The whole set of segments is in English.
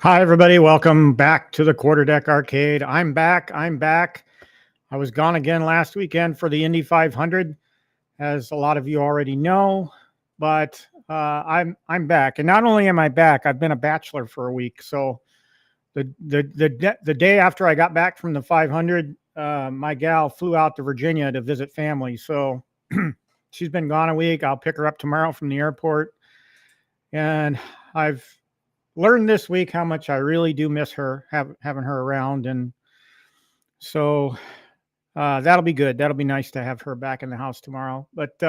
Hi, everybody. Welcome back to the Quarterdeck Arcade. I'm back. I was gone again last weekend for the Indy 500, as a lot of you already know. But I'm back, and not only am I back, I've been a bachelor for a week. So the day after I got back from the 500, my gal flew out to Virginia to visit family. So she's been gone a week. I'll pick her up tomorrow from the airport, and I've learned this week how much I really do miss her, having her around. And so that'll be good. That'll be nice to have her back in the house tomorrow. But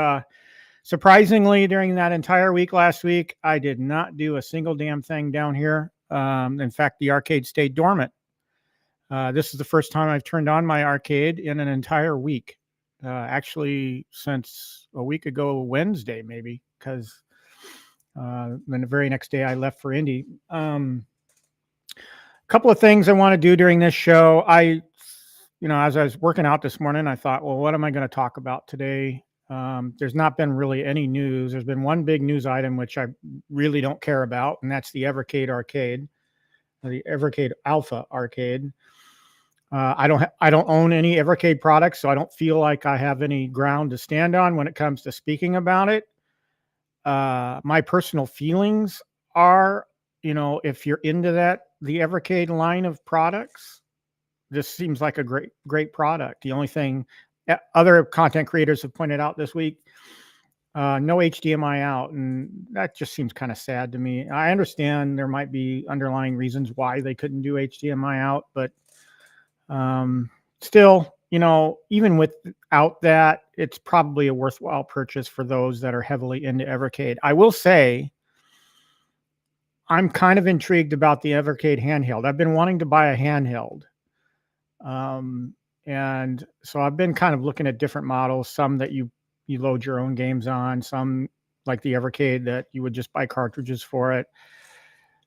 surprisingly, during that entire week last week, I did not do a single damn thing down here. In fact, the arcade stayed dormant. This is the first time I've turned on my arcade in an entire week. Actually, since a week ago, Wednesday, maybe, because then the very next day I left for Indy. A couple of things I want to do during this show. As I was working out this morning, I thought, well, what am I going to talk about today? There's not been really any news. There's been one big news item, which I really don't care about, and that's the Evercade arcade, the Evercade Alpha arcade. I don't own any Evercade products, so I don't feel like I have any ground to stand on when it comes to speaking about it. My personal feelings are, if you're into the Evercade line of products, this seems like a great product. The only thing other content creators have pointed out this week, no HDMI out, and that just seems kind of sad to me. I understand there might be underlying reasons why they couldn't do HDMI out, but still, even without that, it's probably a worthwhile purchase for those that are heavily into Evercade. I will say, I'm kind of intrigued about the Evercade handheld. I've been wanting to buy a handheld. And so I've been kind of looking at different models, some that you load your own games on, some like the Evercade that you would just buy cartridges for it.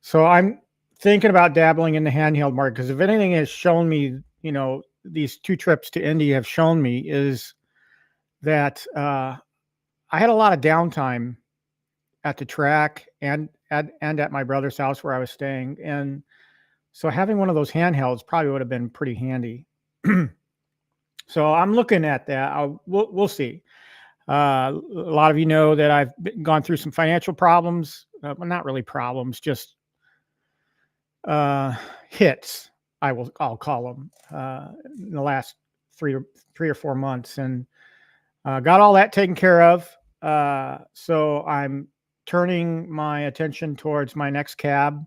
So I'm thinking about dabbling in the handheld market, because if anything has shown me, these 2 trips to Indy have shown me, is that I had a lot of downtime at the track and at my brother's house where I was staying. And so having one of those handhelds probably would have been pretty handy. So I'm looking at that. We'll see. A lot of you know that I've gone through some financial problems. Well, not really problems, just hits. I'll call them in the last three or 4 months, and got all that taken care of. So I'm turning my attention towards my next cab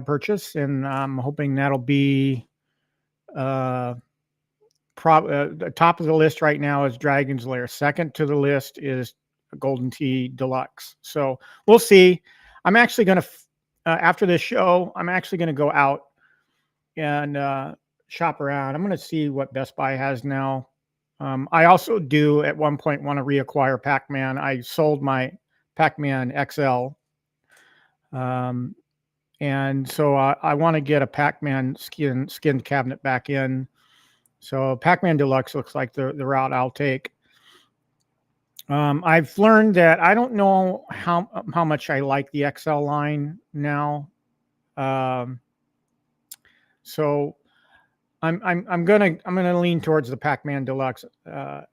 purchase, and I'm hoping that'll be the top of the list right now is Dragon's Lair. Second to the list is Golden Tee Deluxe. So we'll see. I'm actually going to, after this show, I'm actually going to go out and shop around. I'm going to see what Best Buy has now. I also do at one point want to reacquire Pac-Man. I sold my Pac-Man XL. And so I want to get a Pac-Man skinned cabinet back in. So Pac-Man Deluxe looks like the route I'll take. I've learned that I don't know how much I like the XL line now. So I'm gonna lean towards the Pac-Man Deluxe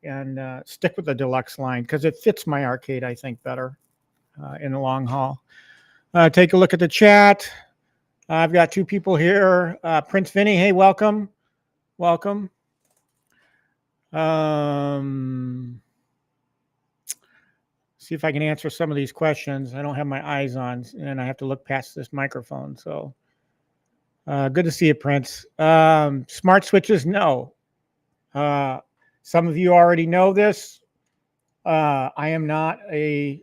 and stick with the Deluxe line, because it fits my arcade, I think, better in the long haul. Take a look at the chat. I've got 2 people here. Prince Vinny, hey, welcome. See if I can answer some of these questions. I don't have my eyes on, and I have to look past this microphone. So good to see you, Prince. Smart switches, no. Some of you already know this. I am not a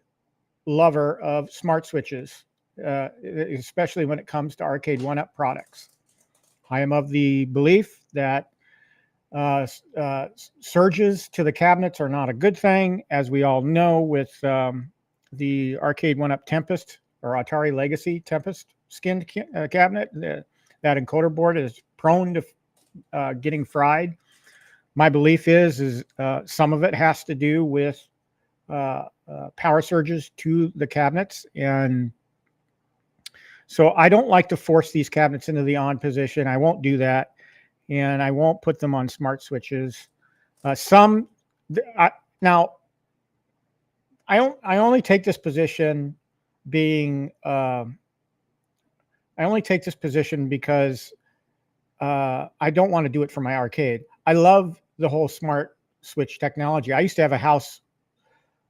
lover of smart switches, especially when it comes to Arcade 1-Up products. I am of the belief that surges to the cabinets are not a good thing, as we all know with the Arcade 1-Up Tempest or Atari Legacy Tempest skinned cabinet. That encoder board is prone to getting fried. My belief is some of it has to do with power surges to the cabinets, and So I don't like to force these cabinets into the on position. I won't do that. And I won't put them on smart switches. Some, now, I only take this position being, I only take this position because I don't want to do it for my arcade. I love the whole smart switch technology. I used to have a house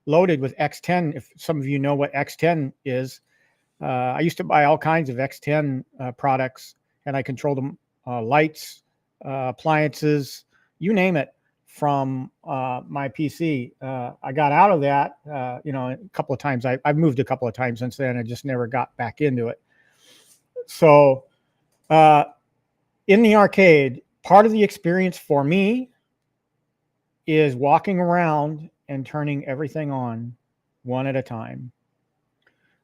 loaded with X10. If some of you know what X10 is, I used to buy all kinds of X10 products, and I controlled them, lights, appliances, you name it, from my PC. I got out of that, a couple of times. I've moved a couple of times since then. I just never got back into it. So in the arcade, part of the experience for me is walking around and turning everything on one at a time.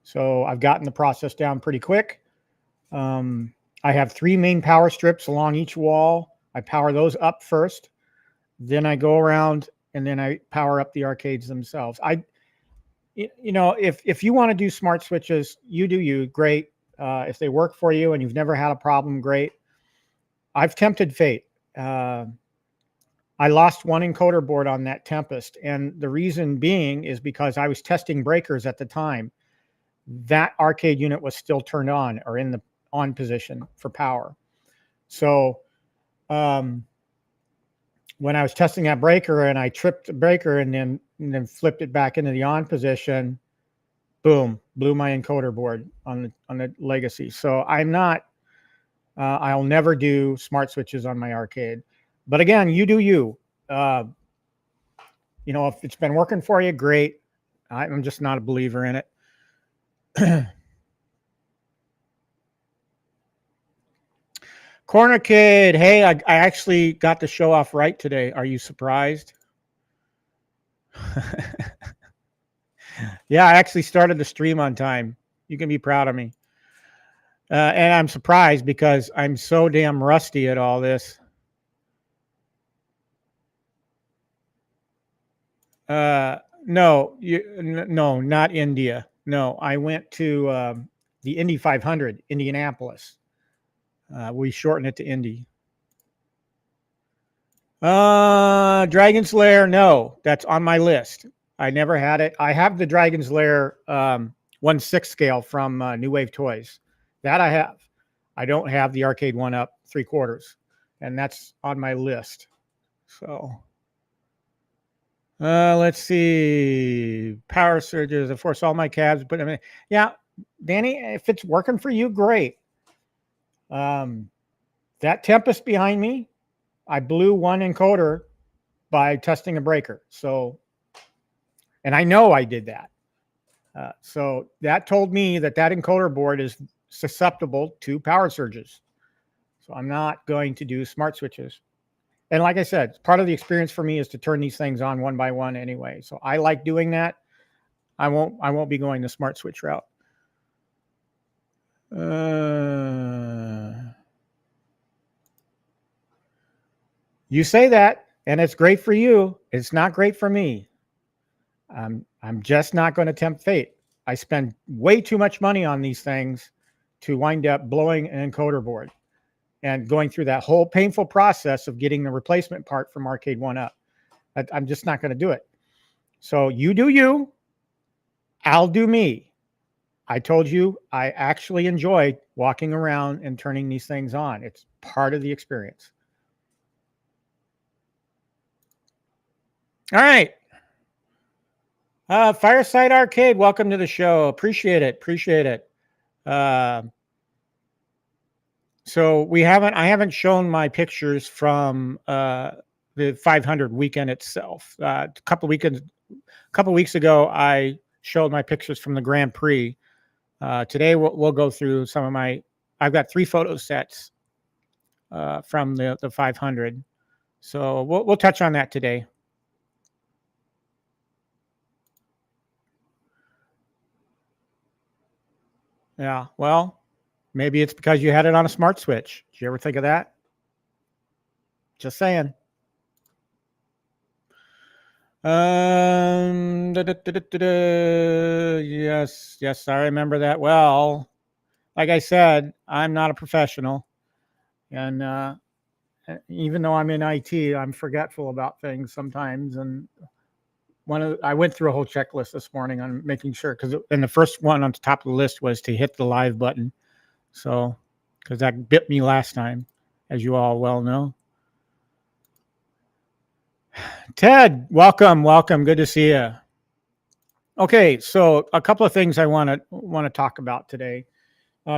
So I've gotten the process down pretty quick. I have 3 main power strips along each wall. I power those up first. Then I go around and then I power up the arcades themselves. If you want to do smart switches, you do you, great. If they work for you and you've never had a problem, great. I've tempted fate. I lost one encoder board on that Tempest, and the reason being is because I was testing breakers at the time. That arcade unit was still turned on or in the on position for power. So when I was testing that breaker and I tripped the breaker and then flipped it back into the on position, boom, blew my encoder board on the Legacy. So I'm not, I'll never do smart switches on my arcade. But again, you do you. If it's been working for you, great. I'm just not a believer in it. Cornercade, hey, I actually got the show off right today. Are you surprised? Yeah, I actually started the stream on time. You can be proud of me. And I'm surprised because I'm so damn rusty at all this. No, not India. No, I went to the Indy 500, Indianapolis. We shorten it to Indy. Dragon's Lair, no, that's on my list. I never had it. I have the Dragon's Lair 1/6 scale from New Wave Toys. That I have. I don't have the arcade 1-up 3/4, and that's on my list. So let's see. Power surges, of course, all my cabs. But I mean, yeah, Danny, if it's working for you, great. That Tempest behind me, I blew one encoder by testing a breaker. So, and I know I did that. So that told me that encoder board is susceptible to power surges. So I'm not going to do smart switches. And like I said, part of the experience for me is to turn these things on one by one anyway. So I like doing that. I won't be going the smart switch route. You say that, and it's great for you. It's not great for me. I'm just not going to tempt fate. I spend way too much money on these things to wind up blowing an encoder board and going through that whole painful process of getting the replacement part from Arcade 1-up. I'm just not going to do it. So you do you. I'll do me. I told you I actually enjoy walking around and turning these things on. It's part of the experience. All right. Fireside Arcade, welcome to the show. Appreciate it. So I haven't shown my pictures from the 500 weekend itself. A couple weeks ago, I showed my pictures from the Grand Prix. Today we'll go through some of I've got 3 photo sets from the 500. So we'll touch on that today. Yeah, well, maybe it's because you had it on a smart switch. Did you ever think of that? Just saying. Yes, I remember that well. like I said, I'm not a professional, and even though I'm in IT, I'm forgetful about things sometimes. And I went through a whole checklist this morning on making sure, and the first one on the top of the list was to hit the live button. So, because that bit me last time, as you all well know. Ted, welcome. Good to see you. Okay, so a couple of things I want to talk about today.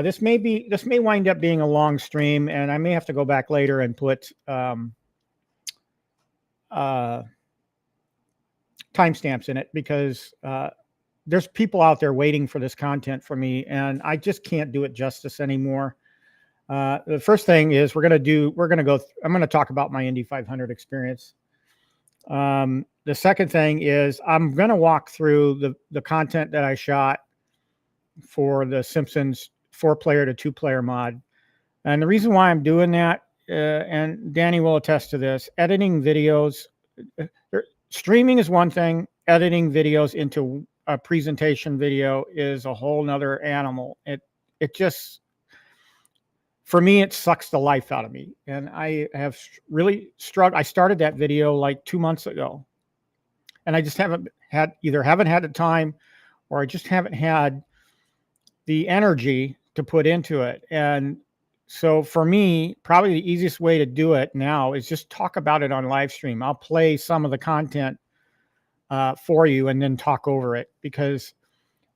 This may wind up being a long stream, and I may have to go back later and put timestamps in it, because there's people out there waiting for this content from me, and I just can't do it justice anymore. The first thing is I'm going to talk about my Indy 500 experience. The second thing is I'm going to walk through the content that I shot for the Simpsons 4-player to 2-player mod. And the reason why I'm doing that, and Danny will attest to this, editing videos, streaming is one thing, editing videos into a presentation video is a whole nother animal. It just, for me, it sucks the life out of me. And I have really struggled. I started that video like 2 months ago, and I just haven't had the time, or I just haven't had the energy to put into it. And so for me, probably the easiest way to do it now is just talk about it on live stream. I'll play some of the content for you and then talk over it, because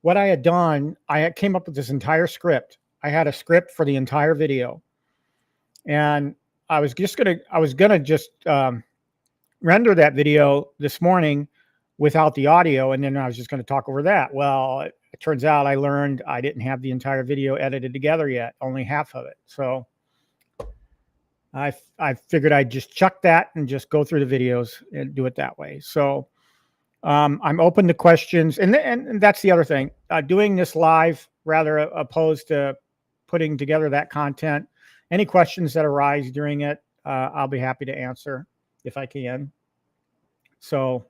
what I had done, I came up with this entire script. I had a script for the entire video, and I was gonna just render that video this morning without the audio, and then I was just going to talk over that. Well, it turns out I learned I didn't have the entire video edited together yet, only half of it. So I figured I'd just chuck that and just go through the videos and do it that way. So I'm open to questions, and that's the other thing. Doing this live rather opposed to putting together that content. Any questions that arise during it, I'll be happy to answer if I can. So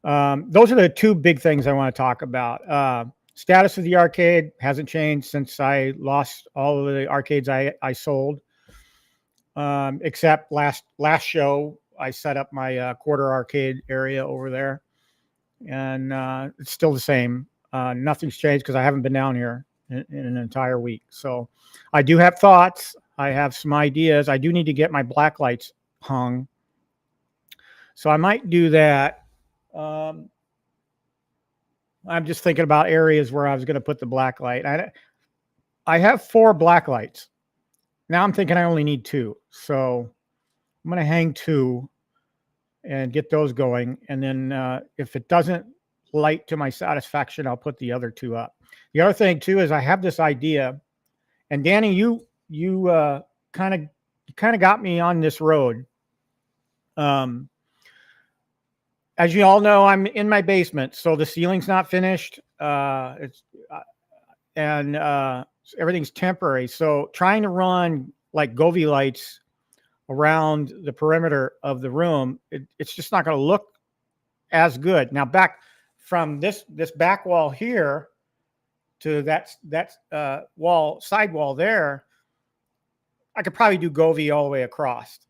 those are the two big things I want to talk about. Status of the arcade hasn't changed since I lost all of the arcades I sold, except last show I set up my quarter arcade area over there, and it's still the same. Nothing's changed because I haven't been down here in an entire week. So I do have thoughts. I have some ideas. I do need to get my black lights hung, so I might do that. I'm just thinking about areas where I was going to put the black light. I have 4 black lights. Now I'm thinking I only need 2. So I'm going to hang 2 and get those going. And then if it doesn't light to my satisfaction, I'll put the other 2 up. The other thing too is I have this idea, and Danny, you kind of got me on this road. As you all know, I'm in my basement, so the ceiling's not finished. Everything's temporary. So trying to run like Govee lights around the perimeter of the room, it's just not going to look as good. Now, back from this back wall here to that side wall there, I could probably do Govee all the way across.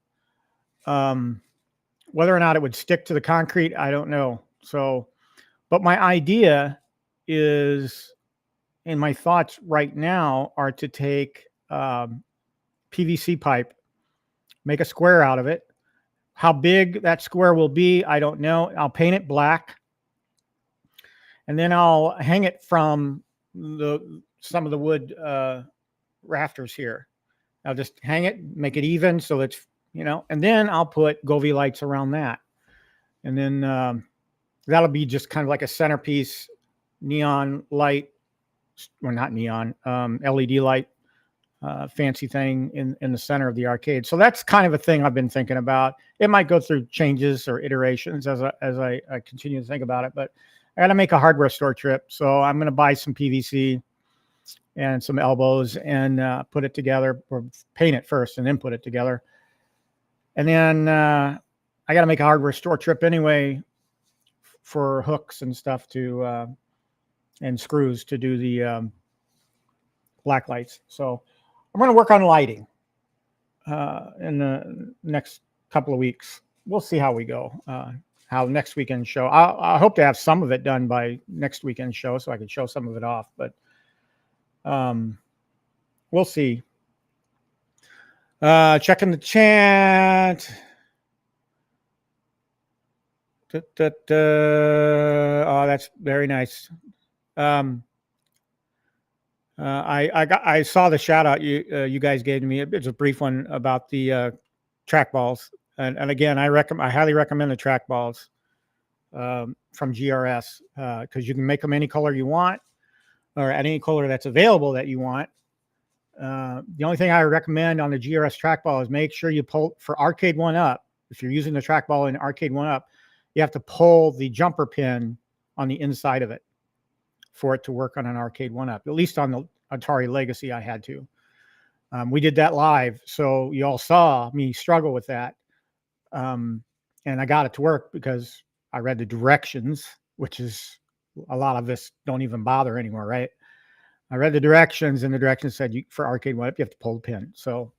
Whether or not it would stick to the concrete, I don't know. So, but my idea is, and my thoughts right now are to take PVC pipe, make a square out of it. How big that square will be, I don't know. I'll paint it black, and then I'll hang it from some of the wood rafters here. I'll just hang it, make it even so it's, and then I'll put Govee lights around that. And then that'll be just kind of like a centerpiece neon light, or not neon, LED light, fancy thing in the center of the arcade. So that's kind of a thing I've been thinking about. It might go through changes or iterations as I continue to think about it, but I got to make a hardware store trip. So I'm going to buy some PVC and some elbows and put it together, or paint it first and then put it together. And then I got to make a hardware store trip anyway for hooks and stuff and screws to do the black lights. So I'm going to work on lighting in the next couple of weeks. We'll see how we go. How next weekend show. I hope to have some of it done by next weekend show, so I can show some of it off. But we'll see. Checking the chat. Oh, that's very nice. I saw the shout out you guys gave to me. It's a brief one about the trackballs, and again, I highly recommend the trackballs from GRS because you can make them any color you want, or any color that's available that you want. The only thing I recommend on the GRS trackball is make sure you pull for Arcade 1-Up. If you're using the trackball in Arcade 1-Up, you have to pull the jumper pin on the inside of it for it to work on an Arcade 1-Up. At least on the Atari Legacy, I had to. We did that live, so you all saw me struggle with that. And I got it to work because I read the directions, which is a lot of us don't even bother anymore, right? I read the directions, and the directions said for Arcade 1-Up, you have to pull the pin. So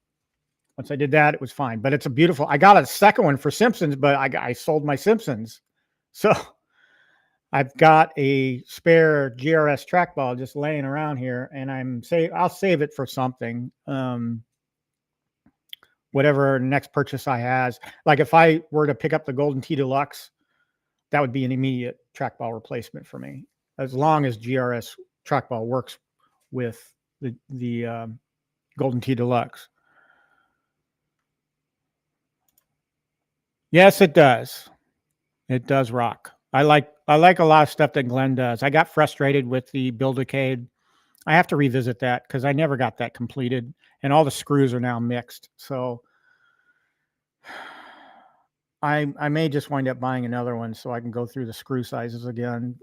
once I did that, it was fine. But it's a beautiful. I got a second one for Simpsons, but I sold my Simpsons, so I've got a spare GRS trackball just laying around here, and I'll save it for something. Whatever next purchase I has. Like if I were to pick up the Golden Tee Deluxe, that would be an immediate trackball replacement for me, as long as GRS trackball works with the Golden Tee Deluxe. Yes, it does. It does rock. I like a lot of stuff that Glenn does. I got frustrated with the Build-A-Cade. I have to revisit that because I never got that completed, and all the screws are now mixed. So I may just wind up buying another one so I can go through the screw sizes again.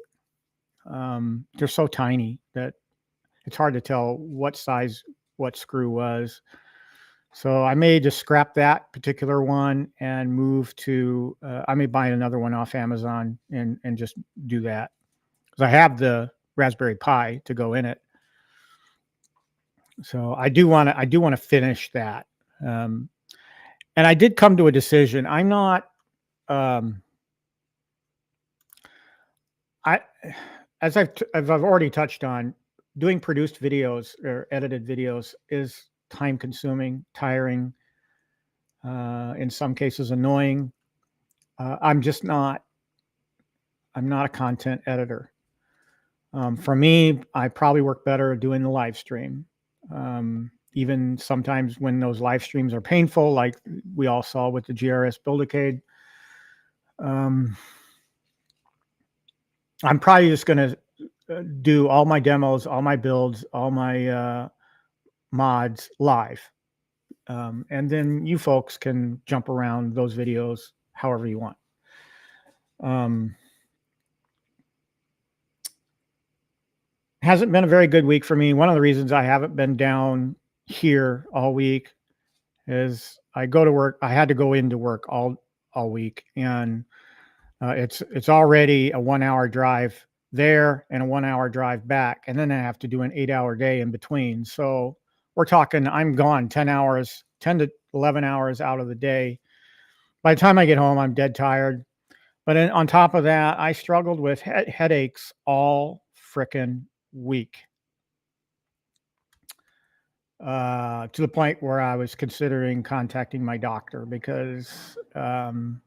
They're so tiny that it's hard to tell what size what screw was. So I may just scrap that particular one and move to, I may buy another one off Amazon and just do that. Because I have the Raspberry Pi to go in it. So I do want to finish that. And I did come to a decision. I'm not, as I've already touched on, doing produced videos or edited videos is time consuming, tiring, in some cases annoying. I'm not a content editor. For me, I probably work better doing the live stream. Even sometimes when those live streams are painful, like we all saw with the GRS Build-A-Cade. I'm probably just going to do all my demos, all my builds, all my mods live. And then you folks can jump around those videos however you want. Hasn't been a very good week for me. One of the reasons I haven't been down here all week is I go to work. I had to go into work all week, and it's already a 1-hour drive there and a 1-hour drive back, and then I have to do an 8-hour day in between. So we're talking, I'm gone 10 to 11 hours out of the day. By the time I get home, I'm dead tired. But on top of that, I struggled with headaches all frickin' week. To the point where I was considering contacting my doctor because it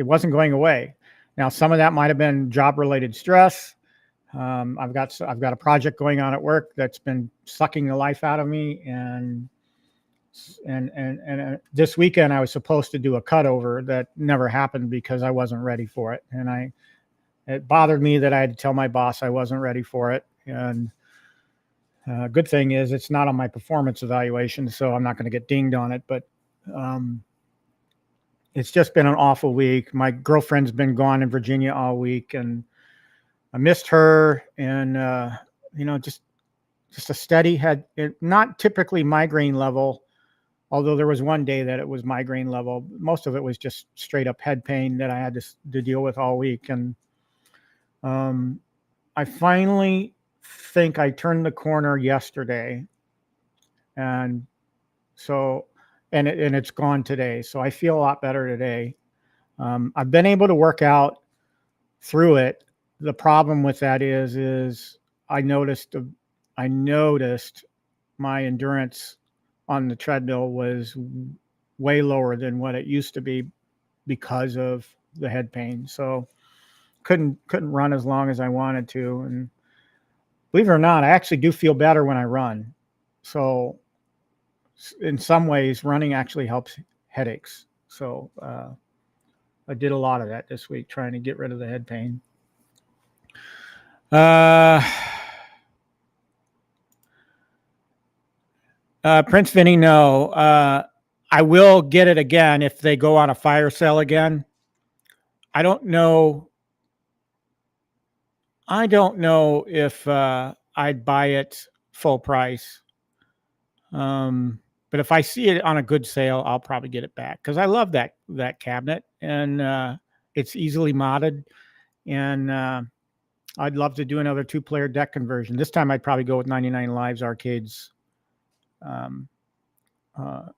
wasn't going away. Now, some of that might have been job-related stress. I've got a project going on at work that's been sucking the life out of me, and this weekend I was supposed to do a cutover that never happened because I wasn't ready for it, and it bothered me that I had to tell my boss I wasn't ready for it. And good thing is it's not on my performance evaluation, so I'm not going to get dinged on it. But it's just been an awful week. My girlfriend's been gone in Virginia all week, and I missed her. And just a steady head, not typically migraine level, although there was one day that it was migraine level. Most of it was just straight up head pain that I had to deal with all week. And I finally think I turned the corner yesterday, and so and it's gone today. So I feel a lot better today. I've been able to work out through it. The problem with that is I noticed I noticed my endurance on the treadmill was way lower than what it used to be because of the head pain. So couldn't run as long as I wanted to. And believe it or not, I actually do feel better when I run. So in some ways, running actually helps headaches. So I did a lot of that this week, trying to get rid of the head pain. Prince Vinny, no. I will get it again if they go on a fire sale again. I don't know. I don't know if I'd buy it full price. But if I see it on a good sale, I'll probably get it back because I love that cabinet, and it's easily modded. And I'd love to do another 2-player deck conversion. This time I'd probably go with 99 Lives Arcade's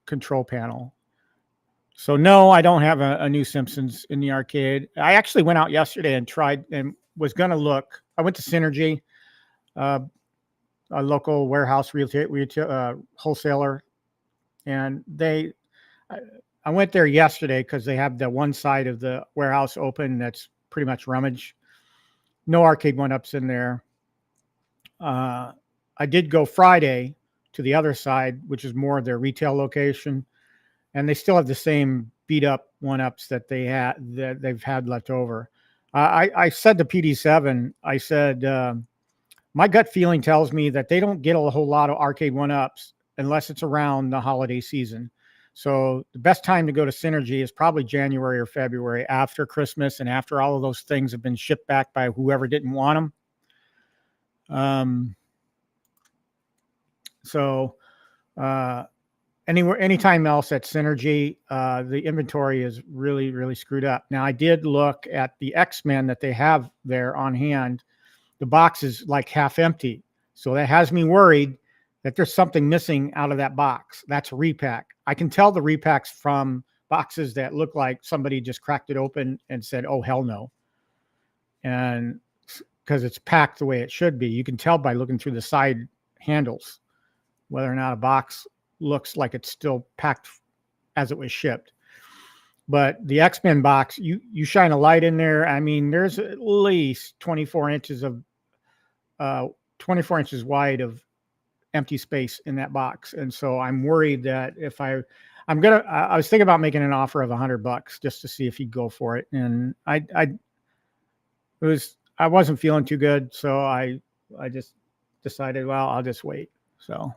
control panel. So no, I don't have a new Simpsons in the arcade. I actually went out yesterday and tried and was going to look. I went to Synergy, a local warehouse retail wholesaler, and I went there yesterday because they have the one side of the warehouse open that's pretty much rummage. No arcade 1-ups in there. I did go Friday to the other side, which is more of their retail location, and they still have the same beat up 1-ups that they've had left over. I said to PD7, I said, my gut feeling tells me that they don't get a whole lot of arcade 1-ups unless it's around the holiday season. So the best time to go to Synergy is probably January or February, after Christmas and after all of those things have been shipped back by whoever didn't want them. Anytime else at Synergy, the inventory is really, really screwed up. Now, I did look at the X-Men that they have there on hand. The box is like half empty. So that has me worried that there's something missing out of that box. That's a repack. I can tell the repacks from boxes that look like somebody just cracked it open and said, oh, hell no. And because it's packed the way it should be. You can tell by looking through the side handles whether or not a box looks like it's still packed as it was shipped. But the X-Men box, you shine a light in there. I mean, there's at least 24 inches wide of empty space in that box. And so I'm worried that if I was thinking about making an offer of $100 just to see if he'd go for it. And I wasn't feeling too good. So I just decided, well, I'll just wait. So.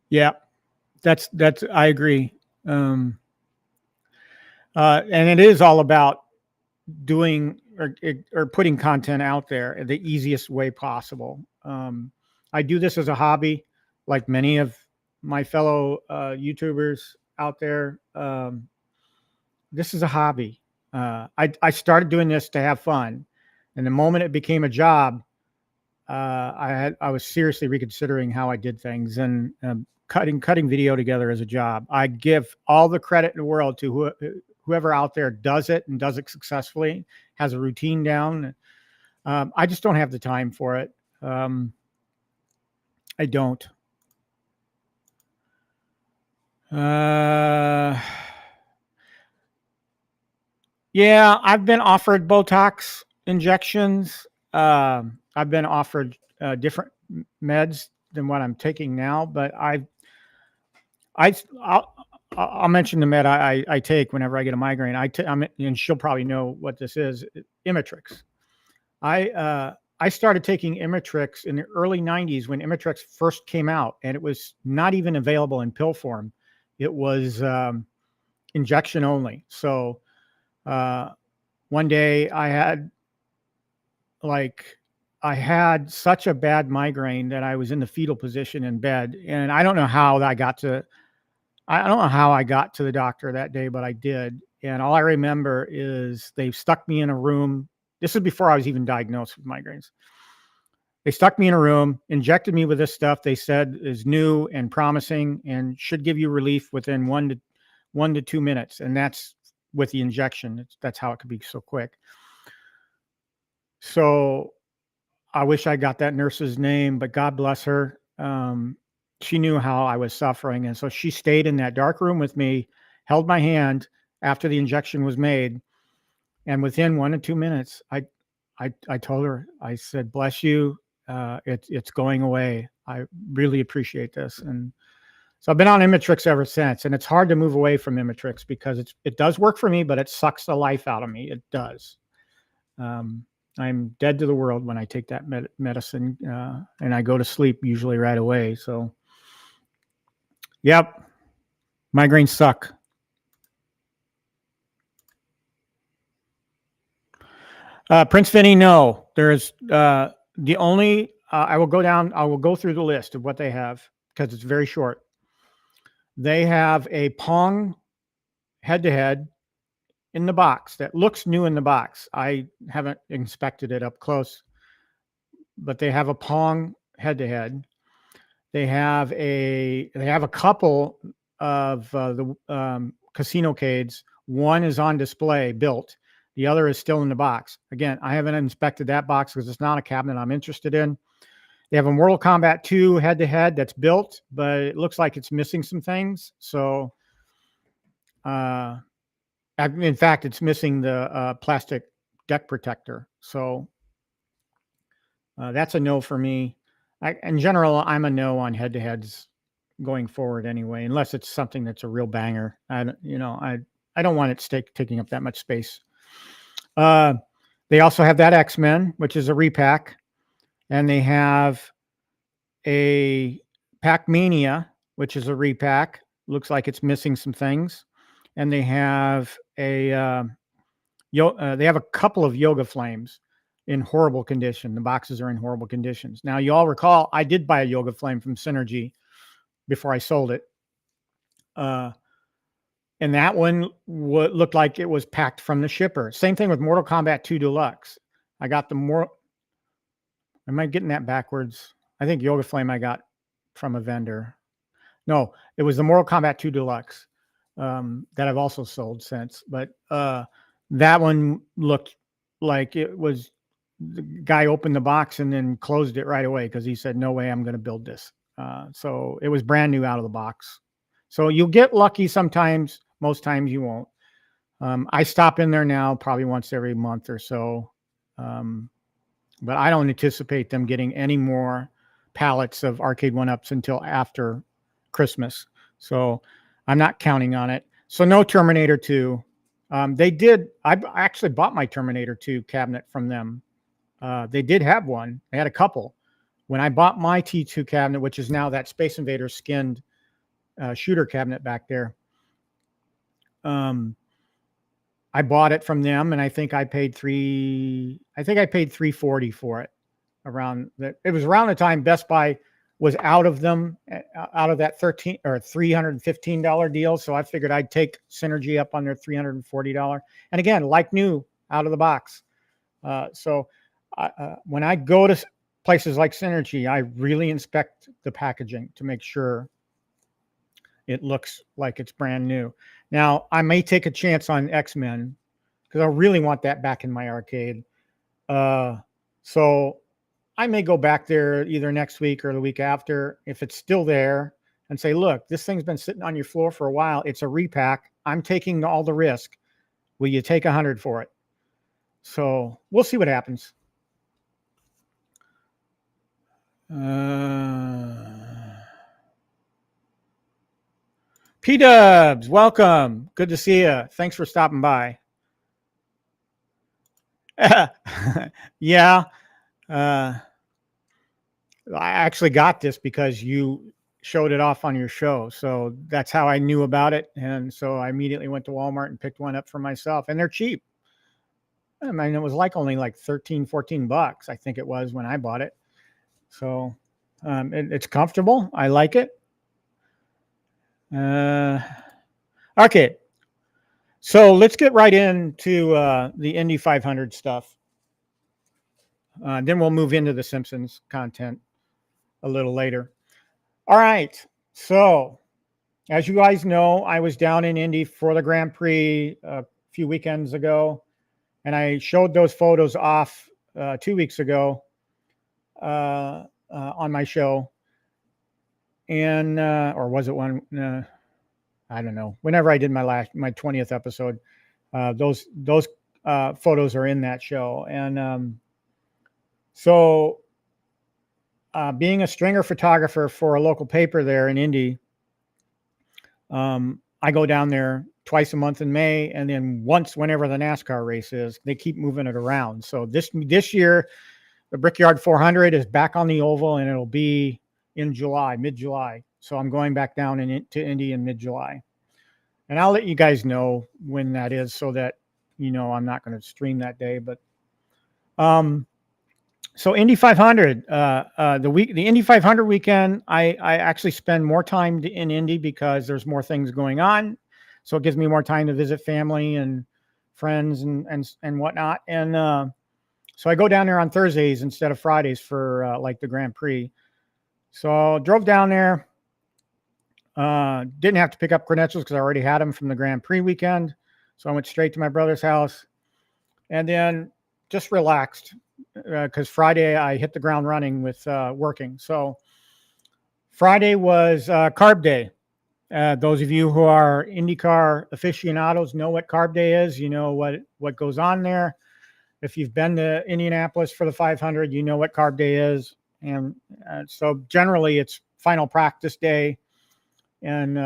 Yeah, that's I agree. And it is all about doing or putting content out there the easiest way possible. I do this as a hobby, like many of my fellow YouTubers out there. This is a hobby. I started doing this to have fun, and the moment it became a job, I was seriously reconsidering how I did things, and cutting video together as a job. I give all the credit in the world to whoever out there does it and does it successfully, has a routine down. I just don't have the time for it. I don't. Yeah, I've been offered Botox injections. I've been offered different meds than what I'm taking now, but I'll mention the med I take whenever I get a migraine. And she'll probably know what this is. Imatrix. I started taking Imatrix in the early 90s when Imatrix first came out, and it was not even available in pill form. It was injection only. So one day I had like I had such a bad migraine that I was in the fetal position in bed, and I don't know how I got to. I don't know how I got to the doctor that day, but I did. And all I remember is they stuck me in a room. This was before I was even diagnosed with migraines. They stuck me in a room, injected me with this stuff they said is new and promising and should give you relief within 1 to 2 minutes. And that's with the injection. That's how it could be so quick. So I wish I got that nurse's name, but God bless her. She knew how I was suffering. And so she stayed in that dark room with me, held my hand after the injection was made. And within 1 to 2 minutes, I told her, I said, bless you. It's going away. I really appreciate this. And so I've been on Imitrix ever since. And it's hard to move away from Imitrix because it does work for me, but it sucks the life out of me. It does. I'm dead to the world when I take that medicine, and I go to sleep usually right away. So, yep, migraines suck. Prince Vinny, no. There's the only, I will go through the list of what they have because it's very short. They have a Pong head-to-head in the box that looks new in the box. I haven't inspected it up close, but they have a Pong head-to-head. They have a couple of the casino cades. One is on display, built. The other is still in the box. Again, I haven't inspected that box because it's not a cabinet I'm interested in. They have a Mortal Kombat 2 head-to-head that's built, but it looks like it's missing some things. So, in fact, it's missing the plastic deck protector. So that's a no for me. In general, I'm a no on head-to-heads going forward anyway, unless it's something that's a real banger. I don't want it taking up that much space. They also have that X-Men, which is a repack, and they have a Pac-Mania, which is a repack. Looks like it's missing some things, and they have they have a couple of Yoga Flames in horrible condition. The boxes are in horrible conditions. Now, you all recall I did buy a Yoga Flame from Synergy before I sold it. And that one looked like it was packed from the shipper. Same thing with Mortal Kombat 2 Deluxe. I got am I getting that backwards? I think Yoga Flame I got from a vendor. No, it was the Mortal Kombat 2 Deluxe that I've also sold since. But that one looked like it was, the guy opened the box and then closed it right away because he said, no way I'm going to build this. So it was brand new out of the box. So you'll get lucky sometimes. Most times you won't. I stop in there now probably once every month or so. But I don't anticipate them getting any more pallets of Arcade 1-Ups until after Christmas. So I'm not counting on it. So no Terminator 2. I actually bought my Terminator 2 cabinet from them. They did have one. They had a couple. When I bought my T2 cabinet, which is now that Space Invader skinned shooter cabinet back there, I bought it from them, and I think I paid $340 for it. It was around the time Best Buy was out of them, out of that $315 deal. So I figured I'd take Synergy up on their $340, and again, like new out of the box. So when I go to places like Synergy, I really inspect the packaging to make sure it looks like it's brand new. Now, I may take a chance on X-Men because I really want that back in my arcade. So I may go back there either next week or the week after if it's still there and say, look, this thing's been sitting on your floor for a while. It's a repack. I'm taking all the risk. Will you take $100 for it? So we'll see what happens. P-Dubs, welcome. Good to see you. Thanks for stopping by. Yeah. I actually got this because you showed it off on your show. So that's how I knew about it. And so I immediately went to Walmart and picked one up for myself. And they're cheap. I mean, it was like only like 13, 14 bucks, I think it was when I bought it. So it's comfortable. I like it. Okay. So let's get right into the Indy 500 stuff. Then we'll move into the Simpsons content a little later. All right. So as you guys know, I was down in Indy for the Grand Prix a few weekends ago, and I showed those photos off 2 weeks ago on my show. And or was it one? I don't know. Whenever I did my 20th episode, those photos are in that show. And so being a stringer photographer for a local paper there in Indy, I go down there twice a month in May, and then once whenever the NASCAR race is. They keep moving it around. So this year, the Brickyard 400 is back on the oval, and it'll be in July, mid-July. So I'm going back down to Indy in mid-July. And I'll let you guys know when that is so that, you know, I'm not going to stream that day. But so Indy 500, the Indy 500 weekend, I actually spend more time in Indy because there's more things going on. So it gives me more time to visit family and friends and whatnot. And so I go down there on Thursdays instead of Fridays for like the Grand Prix. So drove down there. Didn't have to pick up credentials because I already had them from the Grand Prix weekend. So I went straight to my brother's house and then just relaxed because Friday I hit the ground running with working. So Friday was Carb Day. Those of you who are IndyCar aficionados know what Carb Day is. You know what goes on there. If you've been to Indianapolis for the 500, you know what Carb Day is. And so generally it's final practice day. And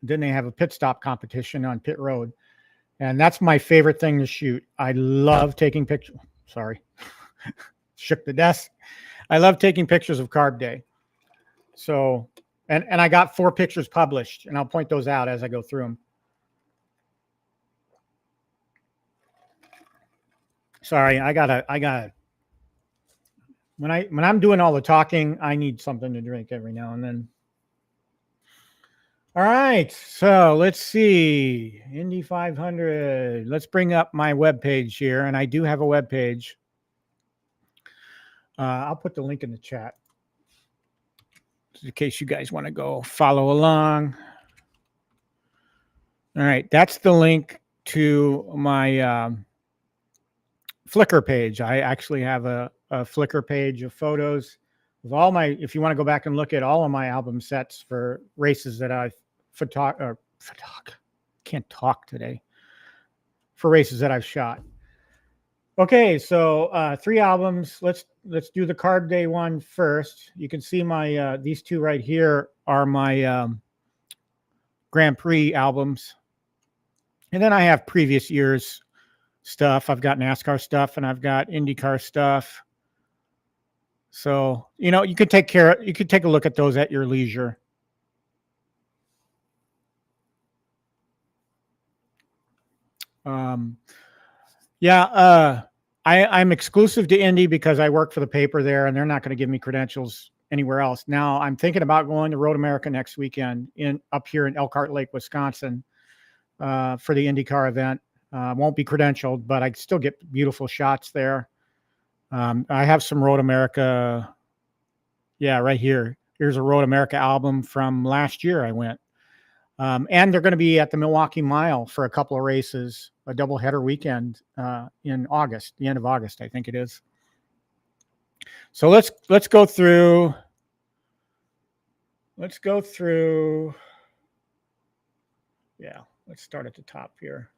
then they have a pit stop competition on pit road. And that's my favorite thing to shoot. I love taking pictures. Sorry, shook the desk. I love taking pictures of Carb Day. So, and I got 4 pictures published, and I'll point those out as I go through them. Sorry, I gotta. When I'm doing all the talking, I need something to drink every now and then. All right, so let's see. Indy 500. Let's bring up my webpage here, and I do have a webpage. I'll put the link in the chat in case you guys want to go follow along. All right, that's the link to my Flickr page. I actually have a Flickr page of photos of all my, if you want to go back and look at all of my album sets for races that I've can't talk today, for races that I've shot. Okay, so 3 albums. Let's do the Carb Day one first. You can see my these 2 right here are my Grand Prix albums. And then I have previous years stuff. I've got NASCAR stuff and I've got IndyCar stuff. So, you know, you could take a look at those at your leisure. I'm exclusive to Indy because I work for the paper there and they're not going to give me credentials anywhere else. Now I'm thinking about going to Road America next weekend up here in Elkhart Lake, Wisconsin, for the IndyCar event. Won't be credentialed, but I still get beautiful shots there. I have some Road America. Yeah, right here. Here's a Road America album from last year I went. And they're going to be at the Milwaukee Mile for a couple of races, a doubleheader weekend in August, the end of August, I think it is. So let's go through. Yeah, let's start at the top here.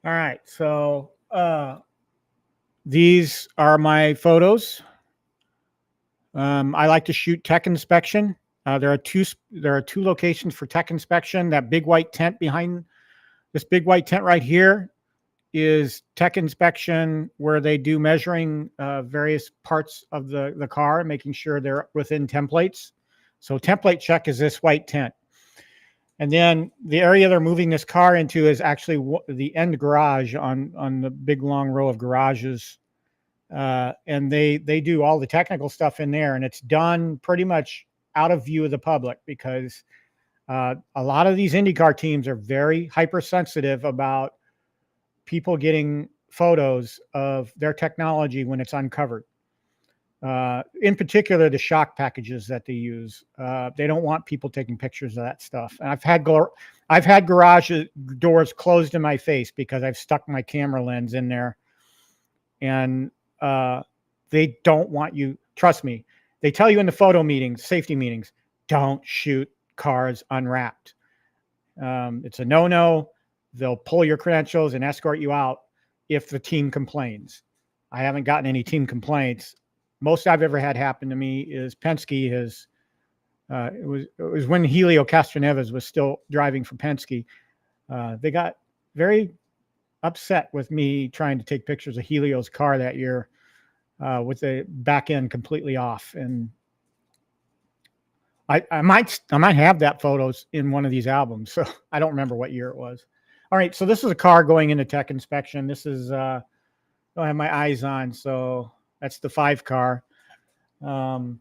All right, so these are my photos. I like to shoot tech inspection. There are two locations for tech inspection. That big white tent behind this big white tent right here is tech inspection, where they do measuring various parts of the car, making sure they're within templates. So template check is this white tent. And then the area they're moving this car into is actually the end garage on the big long row of garages. And they do all the technical stuff in there, and it's done pretty much out of view of the public because a lot of these IndyCar teams are very hypersensitive about people getting photos of their technology when it's uncovered. In particular, the shock packages that they use. They don't want people taking pictures of that stuff. And I've had garage doors closed in my face because I've stuck my camera lens in there, and they don't want you. Trust me, they tell you in the photo meetings, safety meetings, don't shoot cars unwrapped. It's a no-no. They'll pull your credentials and escort you out if the team complains. I haven't gotten any team complaints. Most I've ever had happen to me is Penske has. It was when Helio Castroneves was still driving for Penske. They got very upset with me trying to take pictures of Helio's car that year with the back end completely off, and I might have that photos in one of these albums. So I don't remember what year it was. All right, so this is a car going into tech inspection. This is I don't have my eyes on, so that's the 5 car. To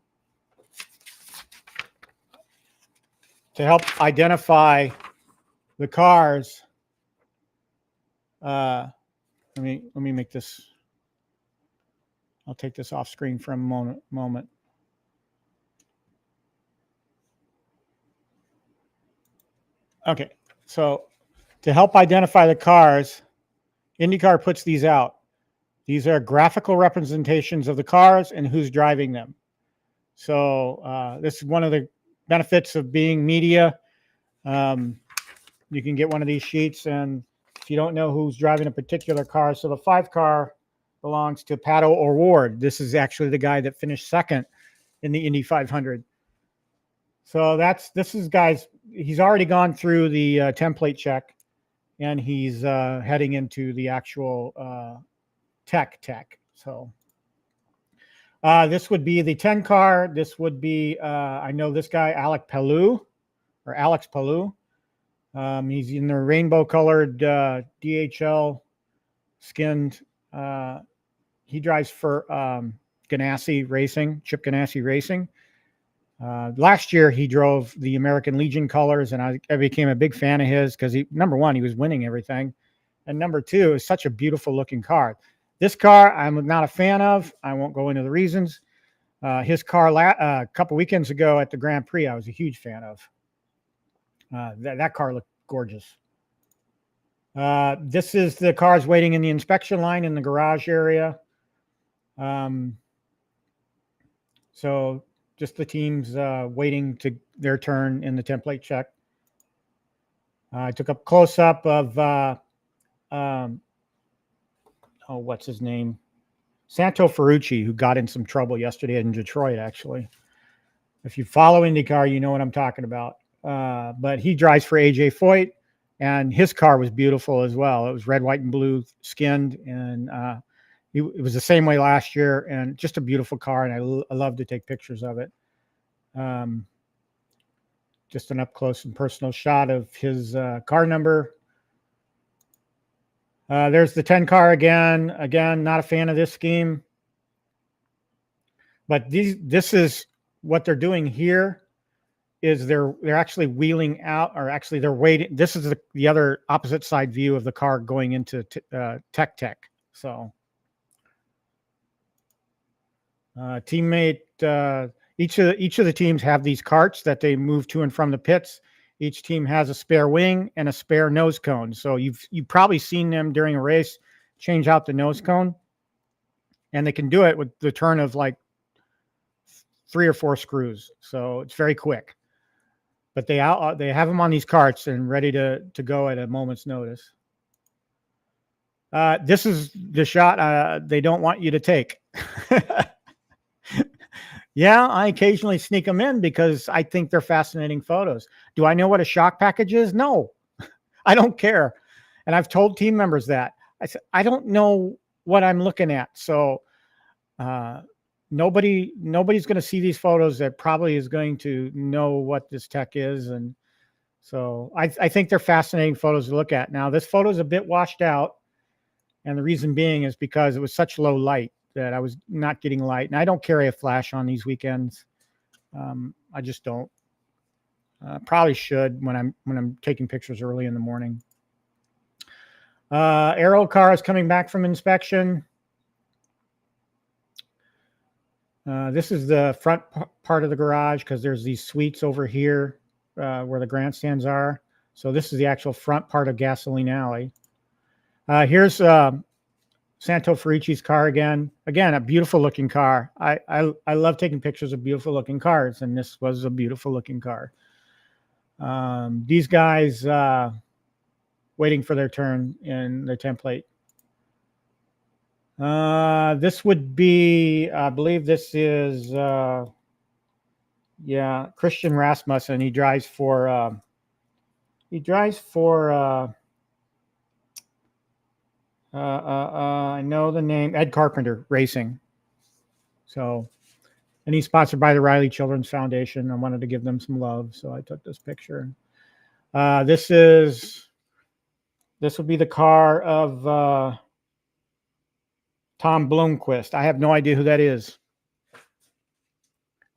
help identify the cars, let me make this. I'll take this off screen for a moment. Okay, so to help identify the cars, IndyCar puts these out. These are graphical representations of the cars and who's driving them. So this is one of the benefits of being media. You can get one of these sheets, and if you don't know who's driving a particular car, so the 5 car belongs to Pato O'Ward. This is actually the guy that finished second in the Indy 500. So this is guys. He's already gone through the template check, and he's heading into the actual tech. So this would be the 10 car. This would be I know this guy Alex Palou. He's in the rainbow colored DHL skinned. He drives for Ganassi Racing, Chip Ganassi Racing. Last year he drove the American Legion colors, and I became a big fan of his because number one, he was winning everything, and number two, is such a beautiful looking car. This car I'm not a fan of. I won't go into the reasons. His car a couple weekends ago at the Grand Prix, I was a huge fan of. That car looked gorgeous. This is the cars waiting in the inspection line in the garage area. So just the teams waiting to their turn in the template check. I took a close-up of, what's his name? Santo Ferrucci, who got in some trouble yesterday in Detroit, actually. If you follow IndyCar, you know what I'm talking about. But he drives for AJ Foyt, and his car was beautiful as well. It was red, white, and blue skinned, and it was the same way last year, and just a beautiful car, and I love to take pictures of it. Just an up-close and personal shot of his car number. There's the 10 car again. Again, not a fan of this scheme. But this is what they're doing here. Is they're actually wheeling out, or actually they're waiting. This is the other opposite side view of the car going into tech. So teammate, each of the teams have these carts that they move to and from the pits. Each team has a spare wing and a spare nose cone. So you've probably seen them during a race change out the nose cone, and they can do it with the turn of like 3 or 4 screws. So it's very quick. But they have them on these carts and ready to go at a moment's notice. This is the shot they don't want you to take. Yeah, I occasionally sneak them in because I think they're fascinating photos. Do I know what a shock package is? No, I don't care. And I've told team members that. I said, I don't know what I'm looking at. So nobody's going to see these photos that probably is going to know what this tech is. And So I think they're fascinating photos to look at. Now, this photo is a bit washed out. And the reason being is because it was such low light that I was not getting light. And I don't carry a flash on these weekends. I just don't. Probably should when I'm taking pictures early in the morning. Aero car is coming back from inspection. This is the front part of the garage because there's these suites over here where the grandstands are. So this is the actual front part of Gasoline Alley. Here's Santo Ferrici's car again. Again, a beautiful looking car. I love taking pictures of beautiful looking cars, and this was a beautiful looking car. These guys waiting for their turn in their template. This would be, I believe this is, yeah, Christian Rasmussen. He drives for I know the name, Ed Carpenter Racing. So, and he's sponsored by the Riley Children's Foundation. I wanted to give them some love, so I took this picture. This would be the car of Tom Blomqvist. I have no idea who that is.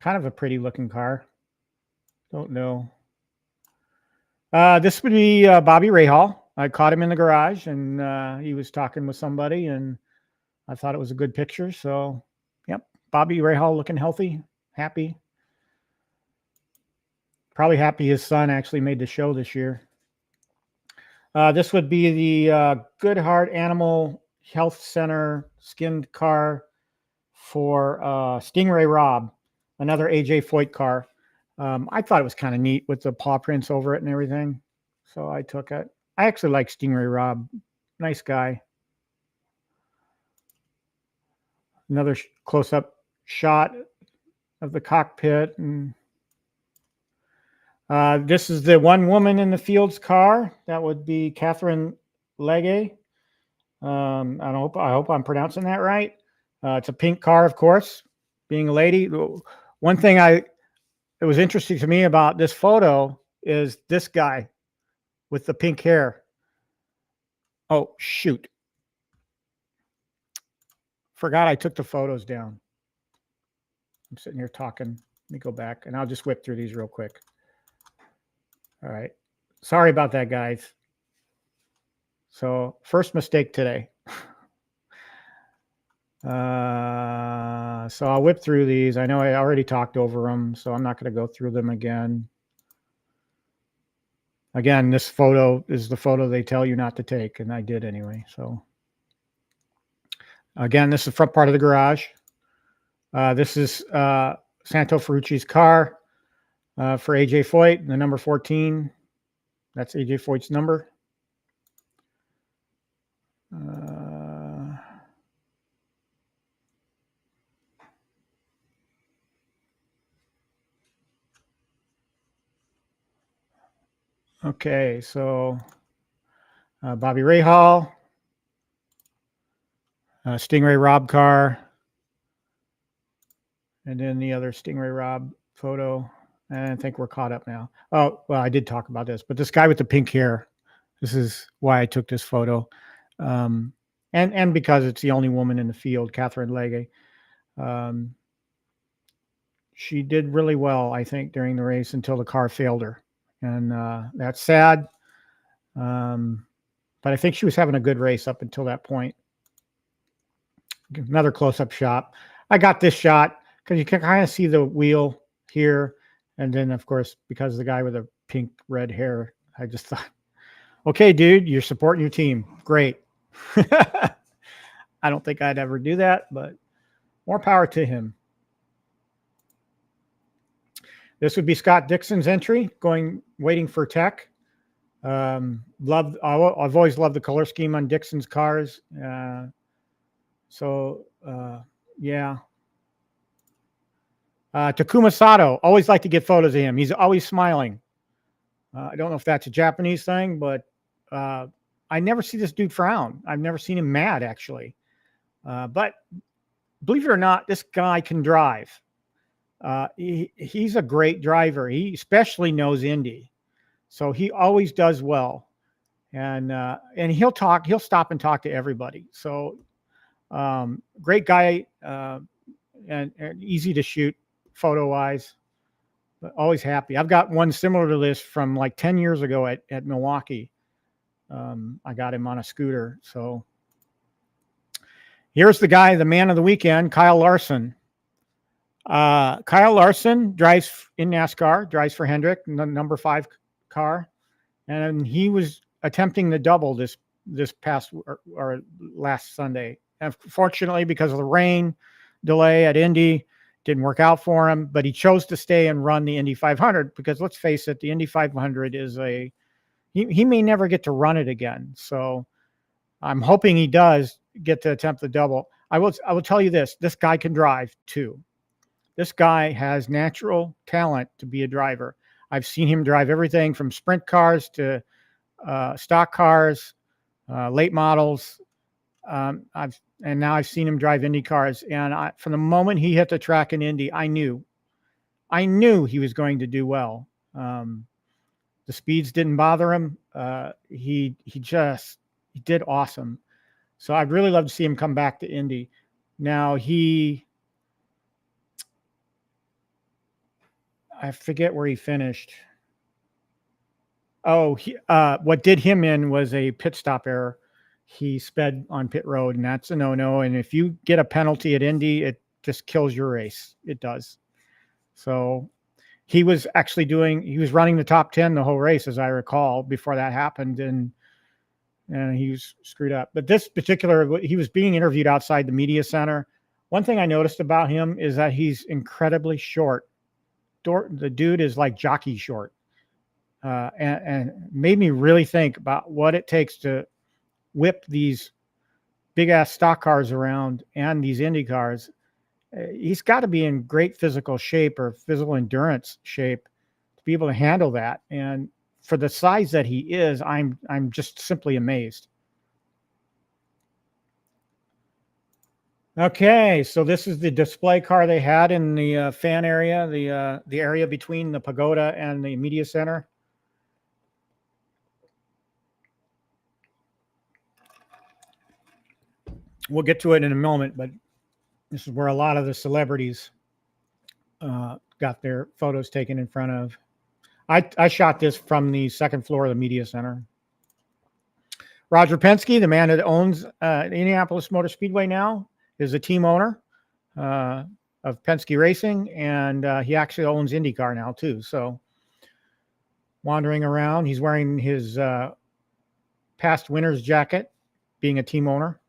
Kind of a pretty looking car. Don't know. This would be Bobby Rahal. I caught him in the garage, and he was talking with somebody, and I thought it was a good picture. So, yep, Bobby Rahal looking healthy, happy. Probably happy his son actually made the show this year. This would be the Good Heart Animal Health Center skinned car for Stingray Rob, another AJ Foyt car. I thought it was kind of neat with the paw prints over it and everything. So I took it. I actually like Stingray Rob. Nice guy. Another close-up shot of the cockpit. And this is the one woman in the field's car. That would be Catherine Legge. I hope I'm pronouncing that right. It's a pink car, of course, being a lady. One thing it was interesting to me about this photo is this guy with the pink hair. Oh, shoot. Forgot I took the photos down. I'm sitting here talking. Let me go back, and I'll just whip through these real quick. All right. Sorry about that, guys. So, first mistake today. So I'll whip through these. I know I already talked over them, so I'm not going to go through them again. Again, this photo is the photo they tell you not to take, and I did anyway. So, again, this is the front part of the garage. This is Santo Ferrucci's car for AJ Foyt, the number 14. That's AJ Foyt's number. Okay, so Bobby Rahal, Stingray Rob car, and then the other Stingray Rob photo. And I think we're caught up now. Oh, well, I did talk about this, but this guy with the pink hair, this is why I took this photo. And because it's the only woman in the field, Catherine Legge. She did really well, I think, during the race until the car failed her. And that's sad. But I think she was having a good race up until that point. Another close-up shot. I got this shot because you can kind of see the wheel here. And then, of course, because the guy with the pink red hair, I just thought, okay, dude, you're supporting your team. Great. I don't think I'd ever do that, but more power to him. This would be Scott Dixon's entry, waiting for tech. I've always loved the color scheme on Dixon's cars. Yeah. Takuma Sato, always like to get photos of him. He's always smiling. I don't know if that's a Japanese thing, but I never see this dude frown. I've never seen him mad, actually. But believe it or not, this guy can drive. He's a great driver. He especially knows Indy. So he always does well, and he'll stop and talk to everybody. So great guy, and easy to shoot photo wise. But always happy. I've got one similar to this from like 10 years ago at Milwaukee. I got him on a scooter. So here's the guy, the man of the weekend, Kyle Larson. Kyle Larson drives in NASCAR, drives for Hendrick, number 5 car, and he was attempting the double this past or last Sunday. And fortunately, because of the rain delay at Indy, didn't work out for him. But he chose to stay and run the Indy 500 because let's face it, the Indy 500 is he may never get to run it again. So I'm hoping he does get to attempt the double. I will tell you this guy can drive too. This guy has natural talent to be a driver. I've seen him drive everything from sprint cars to stock cars, late models. And now I've seen him drive Indy cars. And from the moment he hit the track in Indy, I knew he was going to do well. The speeds didn't bother him. He did awesome. So I'd really love to see him come back to Indy. Now I forget where he finished. Oh, what did him in was a pit stop error. He sped on pit road, and that's a no-no. And if you get a penalty at Indy, it just kills your race. It does. So he was running the top 10 the whole race, as I recall, before that happened, and he was screwed up. But this particular, he was being interviewed outside the media center. One thing I noticed about him is that he's incredibly short. The dude is like jockey short, and made me really think about what it takes to whip these big ass stock cars around and these Indy cars. He's got to be in great physical shape or physical endurance shape to be able to handle that. And for the size that he is, I'm just simply amazed. Okay, so this is the display car they had in the fan area, the area between the pagoda and the media center. We'll get to it in a moment, but this is where a lot of the celebrities got their photos taken in front of. I shot this from the second floor of the media center. Roger Penske, the man that owns Indianapolis Motor Speedway now, is a team owner of Penske Racing, and he actually owns IndyCar now too. So wandering around, he's wearing his past winner's jacket, being a team owner.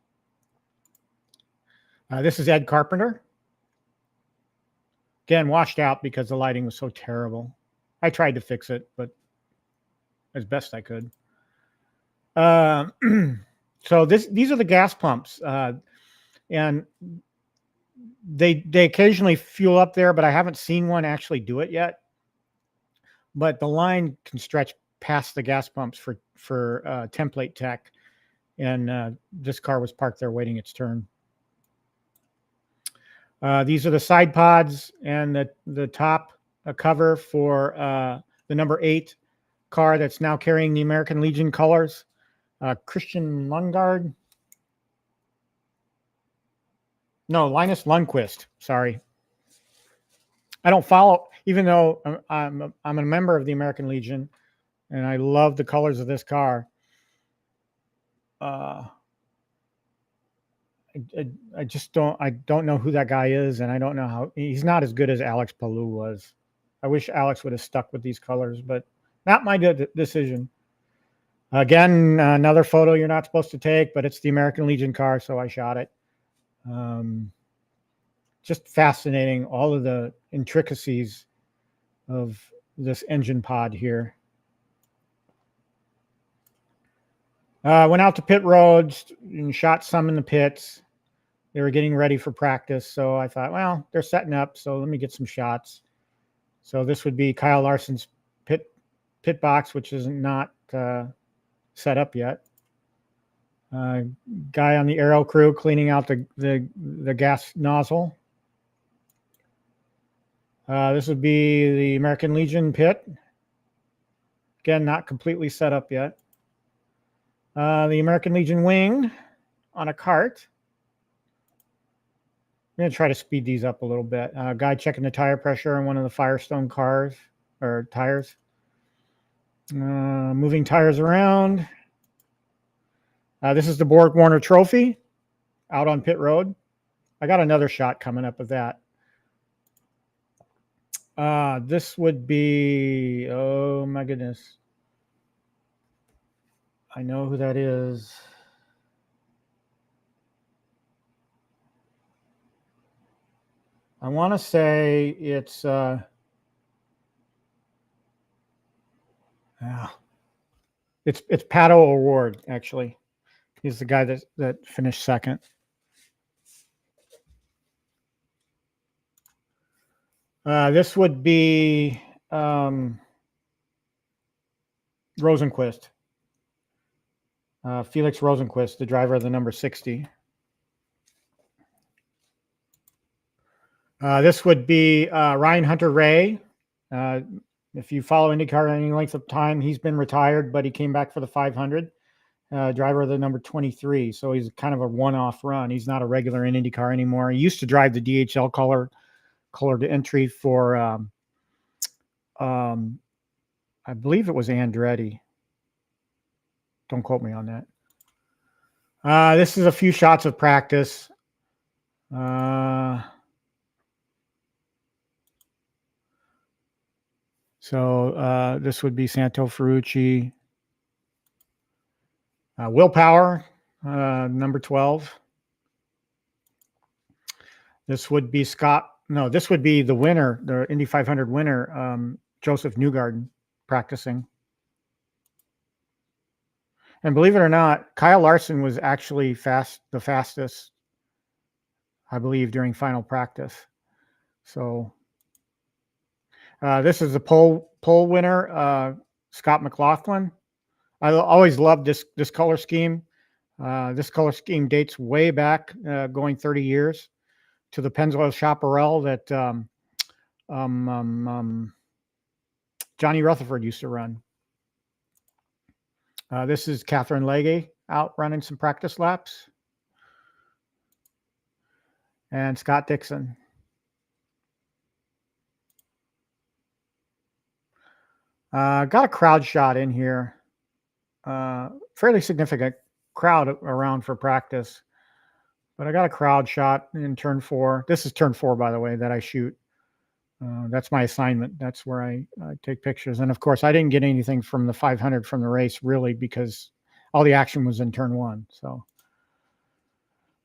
This is Ed Carpenter. Again, washed out because the lighting was so terrible. I tried to fix it, but as best I could. So these are the gas pumps. And they occasionally fuel up there, but I haven't seen one actually do it yet. But the line can stretch past the gas pumps for template tech, and this car was parked there waiting its turn. These are the side pods and the top cover for the number 8 car that's now carrying the American Legion colors. Christian Lundgaard. No, Linus Lundqvist. Sorry. I don't follow, even though I'm a member of the American Legion, and I love the colors of this car. I just don't know who that guy is, and I don't know how he's not as good as Alex Palou was. I wish Alex would have stuck with these colors, but not my decision. Again, another photo you're not supposed to take, but it's the American Legion car, so I shot it. Just fascinating, all of the intricacies of this engine pod here. Went out to pit roads and shot some in the pits. They were getting ready for practice, so I thought, well, they're setting up, so let me get some shots. So this would be Kyle Larson's pit box, which is not set up yet. Guy on the aero crew cleaning out the gas nozzle. This would be the American Legion pit. Again, not completely set up yet. The American Legion wing on a cart. I'm going to try to speed these up a little bit. Guy checking the tire pressure on one of the Firestone cars or tires. Moving tires around. This is the Borg Warner Trophy out on pit road. I got another shot coming up of that. This would be, oh my goodness. I know who that is. I want to say it's it's Pato O'Ward, actually. He's the guy that finished second. This would be Rosenquist. Felix Rosenquist, the driver of the number 60. This would be Ryan Hunter-Reay. If you follow IndyCar any length of time, he's been retired, but he came back for the 500. Driver of the number 23. So he's kind of a one-off run. He's not a regular in IndyCar anymore. He used to drive the DHL colored entry for, I believe it was Andretti. Don't quote me on that. This is a few shots of practice. So this would be Santo Ferrucci. Willpower, number 12. This would be this would be the winner, the Indy 500 winner, Joseph Newgarden, practicing. And believe it or not, Kyle Larson was actually the fastest, I believe, during final practice. So this is the pole winner, Scott McLaughlin. I always loved this color scheme. This color scheme dates way back, going 30 years, to the Pennzoil Chaparral that Johnny Rutherford used to run. This is Catherine Legge out running some practice laps. And Scott Dixon. Got a crowd shot in here. Fairly significant crowd around for practice. But I got a crowd shot in turn 4. This is turn 4, by the way, that I shoot. That's my assignment. That's where I take pictures. And of course, I didn't get anything from the 500 from the race, really, because all the action was in turn 1. So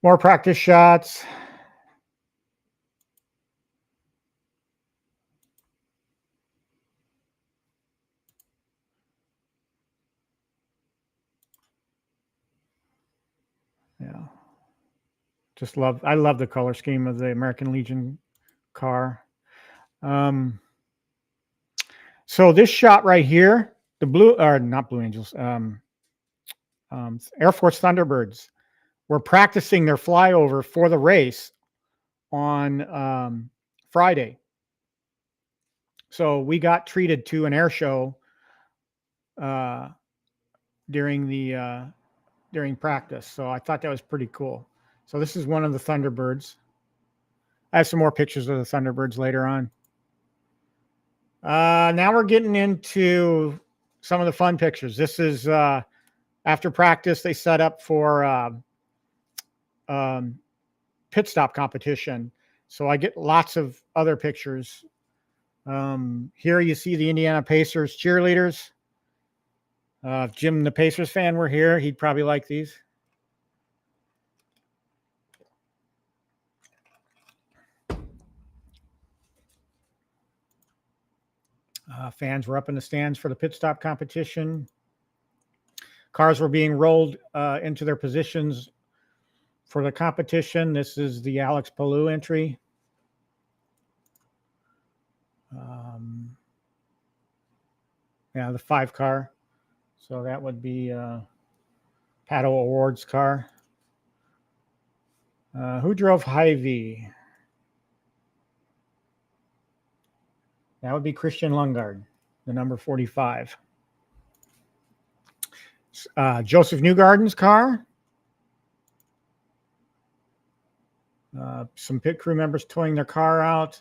more practice shots. Yeah. I love the color scheme of the American Legion car. So this shot right here, the not Blue Angels, Air Force Thunderbirds were practicing their flyover for the race on Friday. So we got treated to an air show during practice. So I thought that was pretty cool. So this is one of the Thunderbirds. I have some more pictures of the Thunderbirds later on. Now we're getting into some of the fun pictures. This is after practice, they set up for pit stop competition. So I get lots of other pictures. Here you see the Indiana Pacers cheerleaders. If Jim, the Pacers fan, were here, he'd probably like these. Fans were up in the stands for the pit stop competition. Cars were being rolled into their positions for the competition. This is the Alex Palou entry. Yeah, the 5 car. So that would be Pato O'Ward's car. Who drove Hy-Vee? That would be Christian Lundgaard, the number 45. Joseph Newgarden's car. Some pit crew members towing their car out.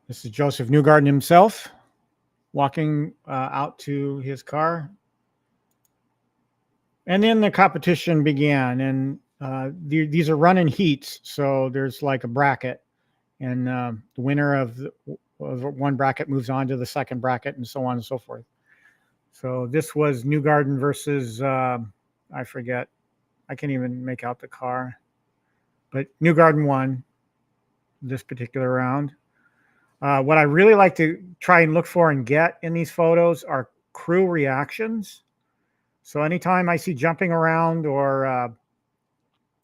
This is Joseph Newgarden himself walking out to his car. And then the competition began, and these are running heats, so there's like a bracket, and the winner of one bracket moves on to the second bracket, and so on and so forth. So this was Newgarden versus I forget, I can't even make out the car, but Newgarden won this particular round. What I really like to try and look for and get in these photos are crew reactions. So anytime I see jumping around or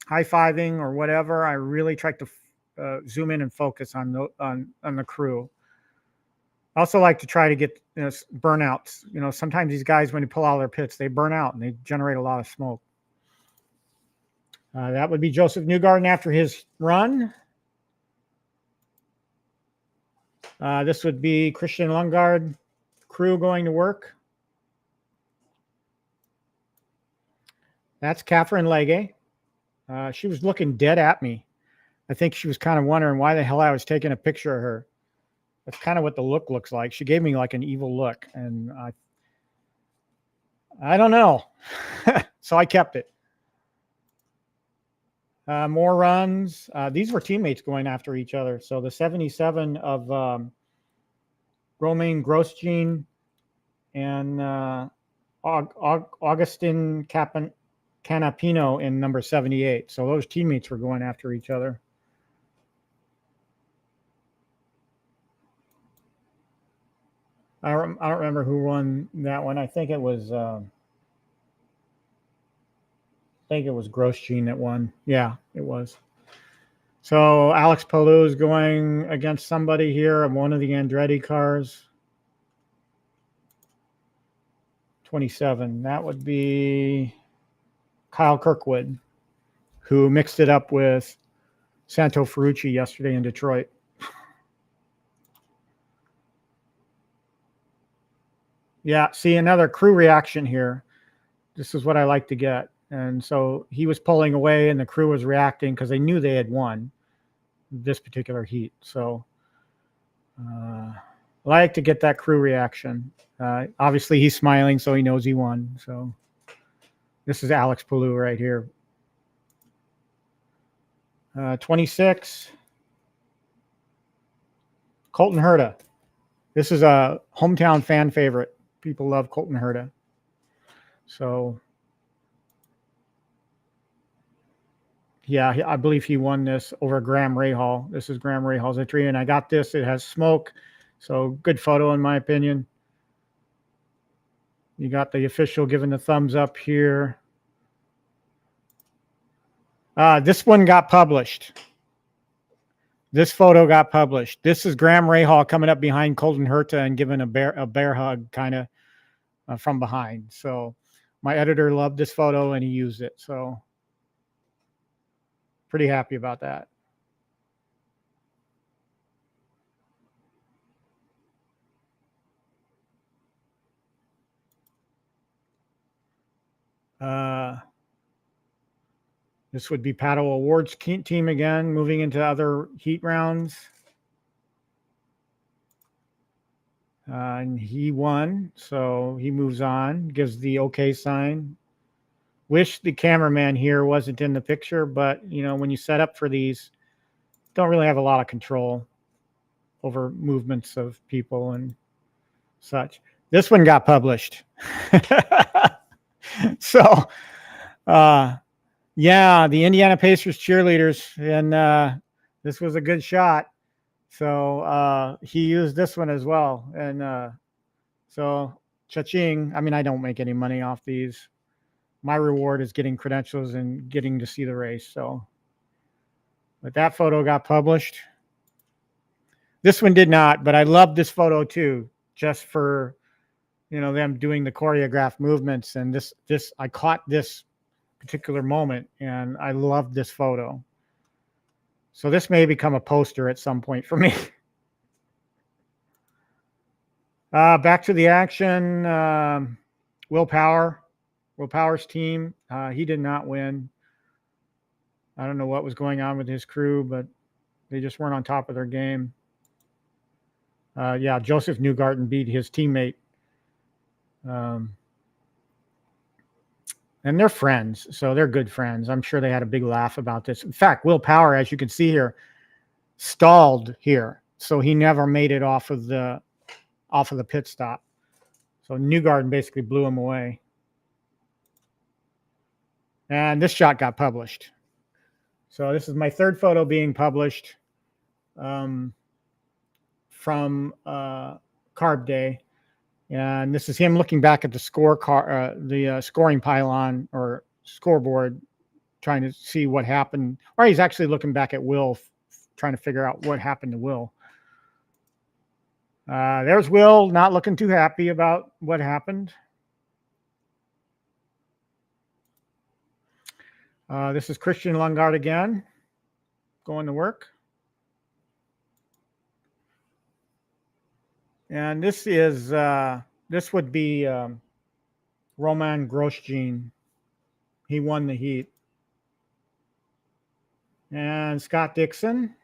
high-fiving or whatever, I really try to zoom in and focus on the crew. I also like to try to get burnouts. Sometimes these guys, when they pull out of their pits, they burn out and they generate a lot of smoke. That would be Joseph Newgarden after his run. This would be Christian Lundgaard crew going to work. That's Catherine Legge. She was looking dead at me. I think she was kind of wondering why the hell I was taking a picture of her. That's kind of what the look looks like. She gave me like an evil look, and I don't know. So I kept it. More runs. These were teammates going after each other. So the 77 of Romain Grosjean and Augustin Canapino in number 78. So those teammates were going after each other. I don't remember who won that one. I think it was Grosjean that won. Yeah, it was. So Alex Palou is going against somebody here of one of the Andretti cars. 27. That would be Kyle Kirkwood, who mixed it up with Santo Ferrucci yesterday in Detroit. Yeah, see another crew reaction here. This is what I like to get. And so he was pulling away and the crew was reacting because they knew they had won this particular heat. So I like to get that crew reaction. Obviously, he's smiling, so he knows he won. So this is Alex Palou right here. 26. Colton Herta. This is a hometown fan favorite. People love Colton Herta. So, yeah, I believe he won this over Graham Rahal. This is Graham Rahal's entry, and I got this. It has smoke, so good photo in my opinion. You got the official giving the thumbs up here. This one got published. This photo got published. This is Graham Rahal coming up behind Colton Herta and giving a bear hug kind of from behind. So my editor loved this photo and he used it. So pretty happy about that. This would be Pato Award's team again, moving into other heat rounds. And he won, so he moves on, gives the okay sign. Wish the cameraman here wasn't in the picture, but when you set up for these, don't really have a lot of control over movements of people and such. This one got published. So, yeah, the Indiana Pacers cheerleaders, and this was a good shot. So he used this one as well. And so cha-ching. I mean, I don't make any money off these. My reward is getting credentials and getting to see the race. So, but that photo got published. This one did not, but I love this photo too, just for, them doing the choreographed movements. And this, I caught this particular moment and I love this photo. So this may become a poster at some point for me. Back to the action. Willpower's team. He did not win. I don't know what was going on with his crew, but they just weren't on top of their game. Yeah, Joseph Newgarden beat his teammate. And they're friends, so they're good friends. I'm sure they had a big laugh about this. In fact, Will Power, as you can see here, stalled here, so he never made it off of the pit stop. So Newgarden basically blew him away. And this shot got published. So this is my third photo being published from Carb Day. And this is him looking back at the scoring pylon or scoreboard, trying to see what happened. Or he's actually looking back at Will, trying to figure out what happened to Will. There's Will, not looking too happy about what happened. This is Christian Lundgaard again, going to work. And this is this would be Roman Grosjean. He won the heat. And Scott Dixon.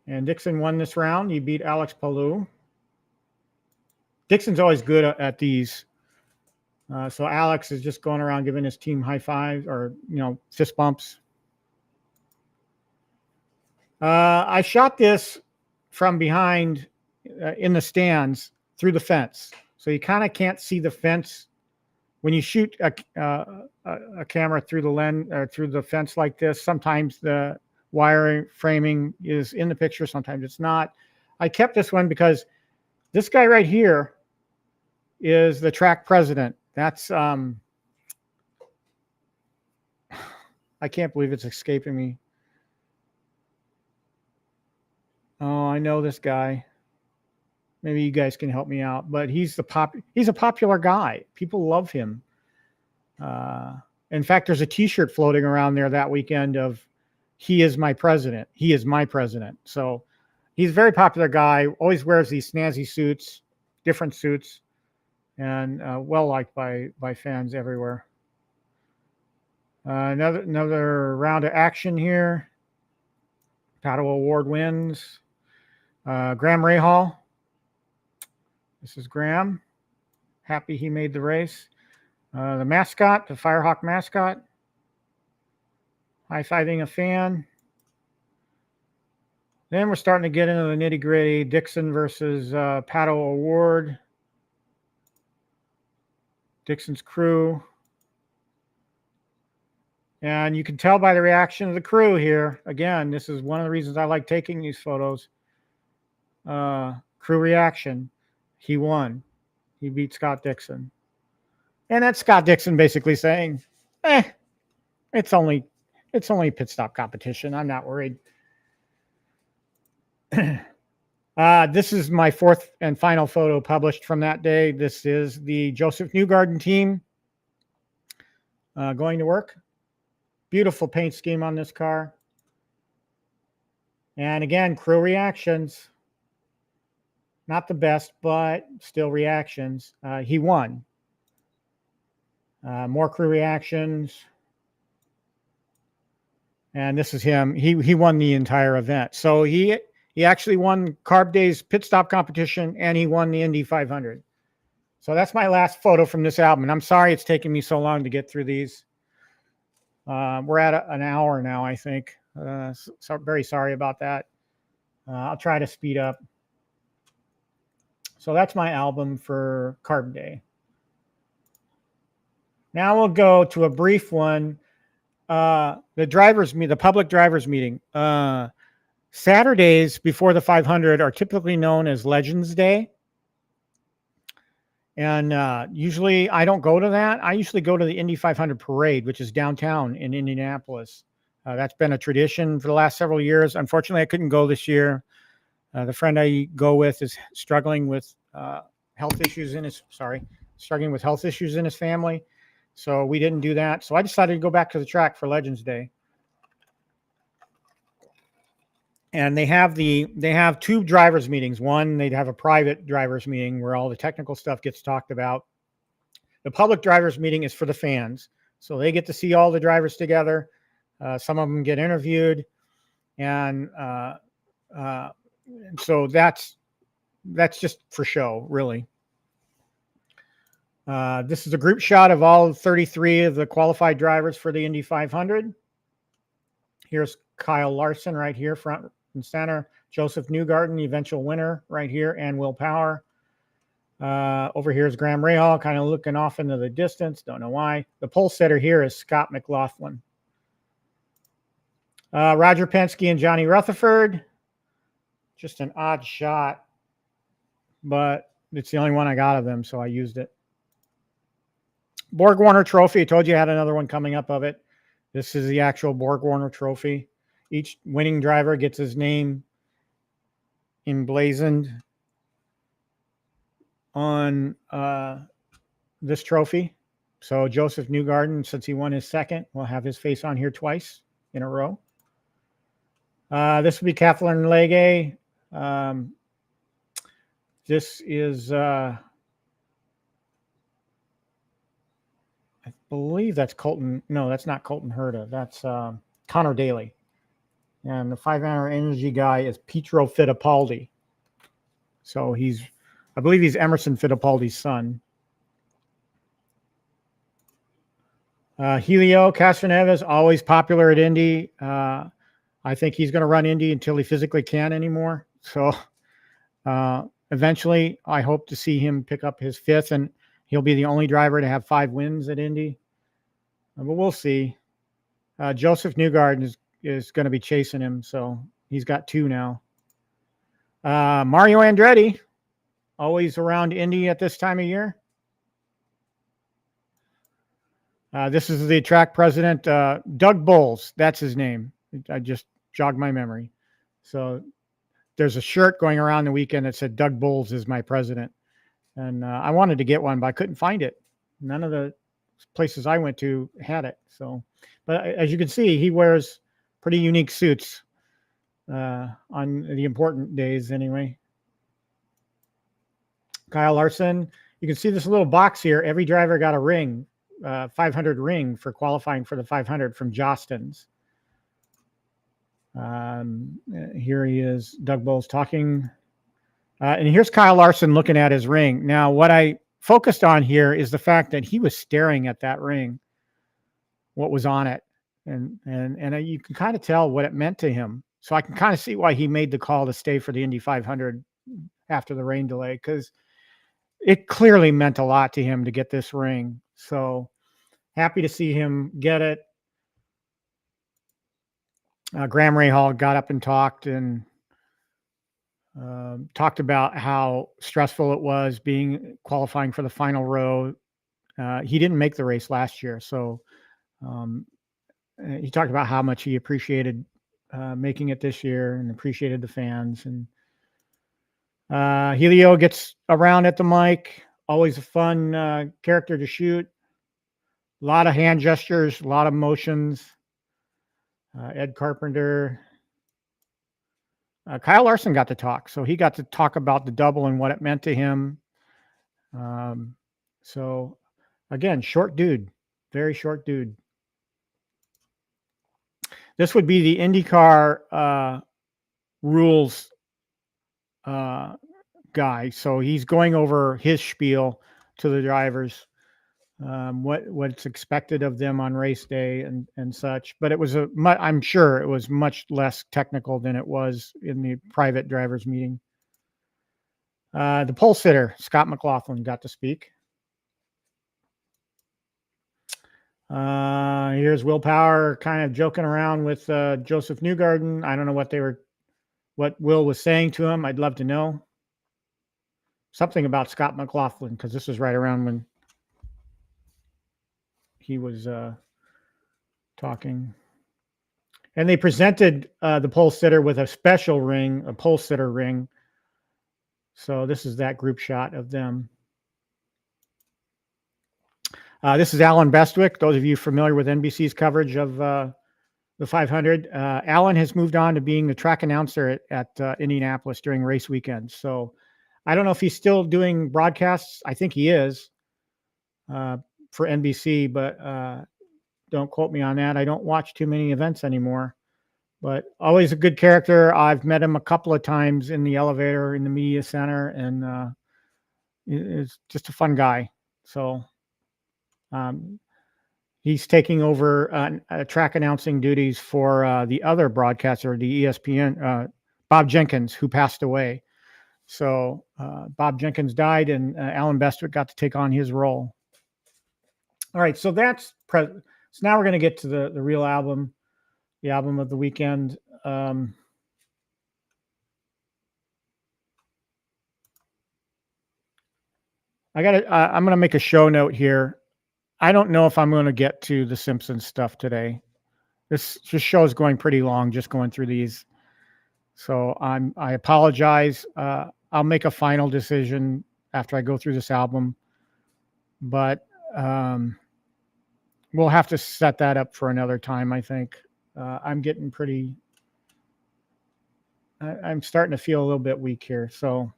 And Dixon won this round. He beat Alex Palou. Dixon's always good at these. So Alex is just going around giving his team high fives or, fist bumps. I shot this from behind in the stands through the fence. So you kind of can't see the fence. When you shoot a camera through the lens or through the fence like this, sometimes the wiring framing is in the picture, sometimes it's not. I kept this one because this guy right here is the track president. That's I can't believe it's escaping me. Oh, I know this guy. Maybe you guys can help me out, but he's a popular guy. People love him. In fact, there's a T-shirt floating around there that weekend of "He is my president." He is my president. So he's a very popular guy. Always wears these snazzy suits, different suits, and well liked by fans everywhere. Another round of action here. Paddle Award wins. Graham Rahal. This is Graham. Happy he made the race. The mascot, the Firehawk mascot. High-fiving a fan. Then we're starting to get into the nitty-gritty. Dixon versus Paddle Award. Dixon's crew. And you can tell by the reaction of the crew here. Again, this is one of the reasons I like taking these photos. Crew reaction. He won. He beat Scott Dixon. And that's Scott Dixon basically saying, it's only a pit stop competition. I'm not worried. This is my fourth and final photo published from that day. This is the Joseph Newgarden team going to work. Beautiful paint scheme on this car. And again, crew reactions. Not the best, but still reactions. He won. More crew reactions. And this is him. He won the entire event. So he actually won Carb Day's pit stop competition, and he won the Indy 500. So that's my last photo from this album. And I'm sorry it's taking me so long to get through these. We're at an hour now, I think. So very sorry about that. I'll try to speed up. So that's my album for Carb Day. Now we'll go to a brief one. The public drivers meeting. Saturdays before the 500 are typically known as Legends Day. And usually I don't go to that. I usually go to the Indy 500 parade, which is downtown in Indianapolis. That's been a tradition for the last several years. Unfortunately, I couldn't go this year. The friend I go with is struggling with health issues in his family. So we didn't do that. So I decided to go back to the track for Legends Day. And they have two drivers meetings. One, they'd have a private drivers meeting where all the technical stuff gets talked about. The public drivers meeting is for the fans, so they get to see all the drivers together. Some of them get interviewed, and so that's just for show, really. This is a group shot of all 33 of the qualified drivers for the Indy 500. Here's Kyle Larson right here, front and center. Joseph Newgarden, the eventual winner, right here, and Will Power. Over here is Graham Rahal, kind of looking off into the distance. Don't know why. The pole setter here is Scott McLaughlin. Roger Penske and Johnny Rutherford. Just an odd shot, but it's the only one I got of them, so I used it. Borg Warner Trophy. I told you I had another one coming up of it. This is the actual Borg Warner Trophy. Each winning driver gets his name emblazoned on this trophy. So Joseph Newgarden, since he won his second, will have his face on here twice in a row. This will be Kathleen Legge. This is, I believe that's Colton. No, that's not Colton Herta. That's Connor Daly. And the 500 energy guy is Pietro Fittipaldi. So I believe he's Emerson Fittipaldi's son. Helio Castroneves, always popular at Indy. I think he's going to run Indy until he physically can anymore. So eventually, I hope to see him pick up his fifth, and he'll be the only driver to have 5 wins at Indy. But we'll see. Joseph Newgarden is going to be chasing him, so he's got 2 now. Mario Andretti, always around Indy at this time of year. This is the track president, Doug Bowles. That's his name. I just jogged my memory. So there's a shirt going around the weekend that said Doug Bowles is my president. And I wanted to get one, but I couldn't find it. None of the places I went to had it. So, but as you can see, he wears pretty unique suits on the important days anyway. Kyle Larson, you can see this little box here. Every driver got a ring, 500 ring for qualifying for the 500 from Jostens. Here he is, Doug Bowles talking. And here's Kyle Larson looking at his ring. Now, what I focused on here is the fact that he was staring at that ring, what was on it. And you can kind of tell what it meant to him. So I can kind of see why he made the call to stay for the Indy 500 after the rain delay, because it clearly meant a lot to him to get this ring. So happy to see him get it. Graham Rahal got up and talked about how stressful it was qualifying for the final row. He didn't make the race last year, so he talked about how much he appreciated making it this year and appreciated the fans. And Helio gets around at the mic, always a fun character to shoot. A lot of hand gestures, a lot of motions. Ed Carpenter. Kyle Larson got to talk. So he got to talk about the double and what it meant to him. So again, short dude, very short dude. This would be the IndyCar rules guy. So he's going over his spiel to the drivers, what's expected of them on race day and such. But it was I'm sure it was much less technical than it was in the private drivers meeting. The pole sitter, Scott McLaughlin, got to speak. Here's Will Power kind of joking around with Joseph Newgarden. I don't know what Will was saying to him. I'd love to know something about Scott McLaughlin, because this was right around when he was talking. And they presented the pole sitter with a special ring, a pole sitter ring. So this is that group shot of them. This is Alan Bestwick. Those of you familiar with NBC's coverage of the 500. Alan has moved on to being the track announcer at Indianapolis during race weekends. So I don't know if he's still doing broadcasts. I think he is uh, for NBC, but don't quote me on that. I don't watch too many events anymore, but always a good character. I've met him a couple of times in the elevator in the media center, and is just a fun guy. So um, he's taking over track announcing duties for the other broadcaster, the ESPN, Bob Jenkins, who passed away. So Bob Jenkins died, and Alan Bestwick got to take on his role. All right, so so now we're going to get to the real album, the album of the weekend. I'm going to make a show note here. I don't know if I'm going to get to the Simpsons stuff today. This show is going pretty long, just going through these. So I apologize. I'll make a final decision after I go through this album, but we'll have to set that up for another time. I think I'm getting I'm starting to feel a little bit weak here. So,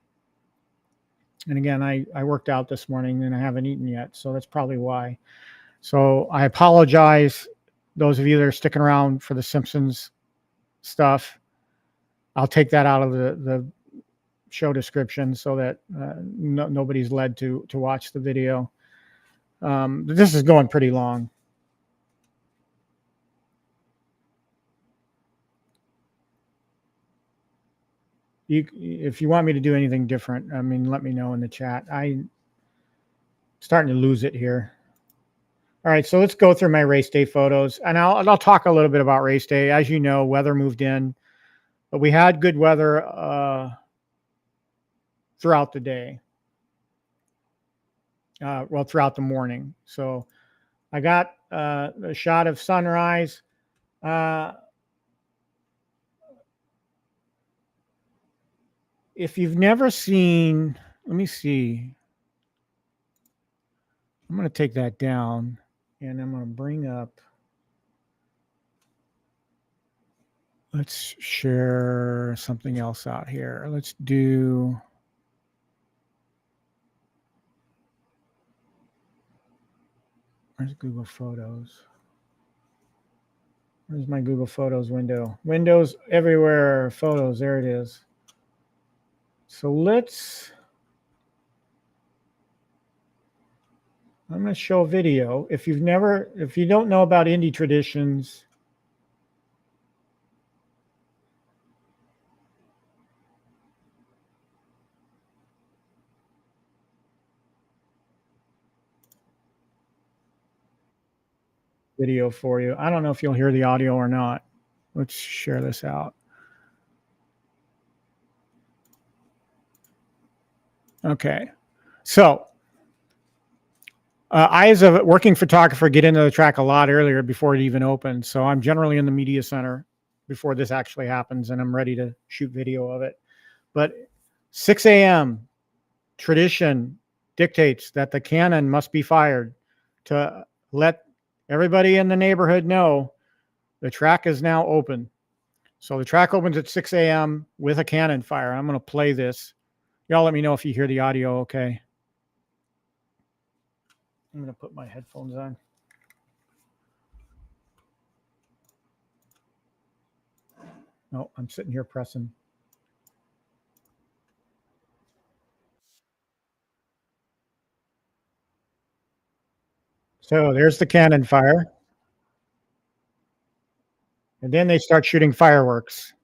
and again, I worked out this morning and I haven't eaten yet, so that's probably why. So I apologize, those of you that are sticking around for the Simpsons stuff. I'll take that out of the show description so that nobody's led to watch the video. This is going pretty long. If you want me to do anything different, I mean, let me know in the chat. I'm starting to lose it here. All right, so let's go through my race day photos, and I'll talk a little bit about race day. As you know, weather moved in, but we had good weather throughout the day. Well, throughout the morning. So I got a shot of sunrise. If you've never seen, let me see. I'm going to take that down, and I'm going to bring up. Let's share something else out here. Let's do. Where's Google Photos? Where's my Google Photos window? Windows everywhere. Photos. There it is. So I'm going to show a video. If you don't know about Indy traditions, video for you. I don't know if you'll hear the audio or not. Let's share this out. Okay. So I, as a working photographer, get into the track a lot earlier before it even opens. So I'm generally in the media center before this actually happens, and I'm ready to shoot video of it. But 6 a.m. tradition dictates that the cannon must be fired to let everybody in the neighborhood know the track is now open. So the track opens at 6 a.m. with a cannon fire. I'm going to play this. Y'all let me know if you hear the audio okay. I'm going to put my headphones on. No, I'm sitting here pressing. So there's the cannon fire. And then they start shooting fireworks.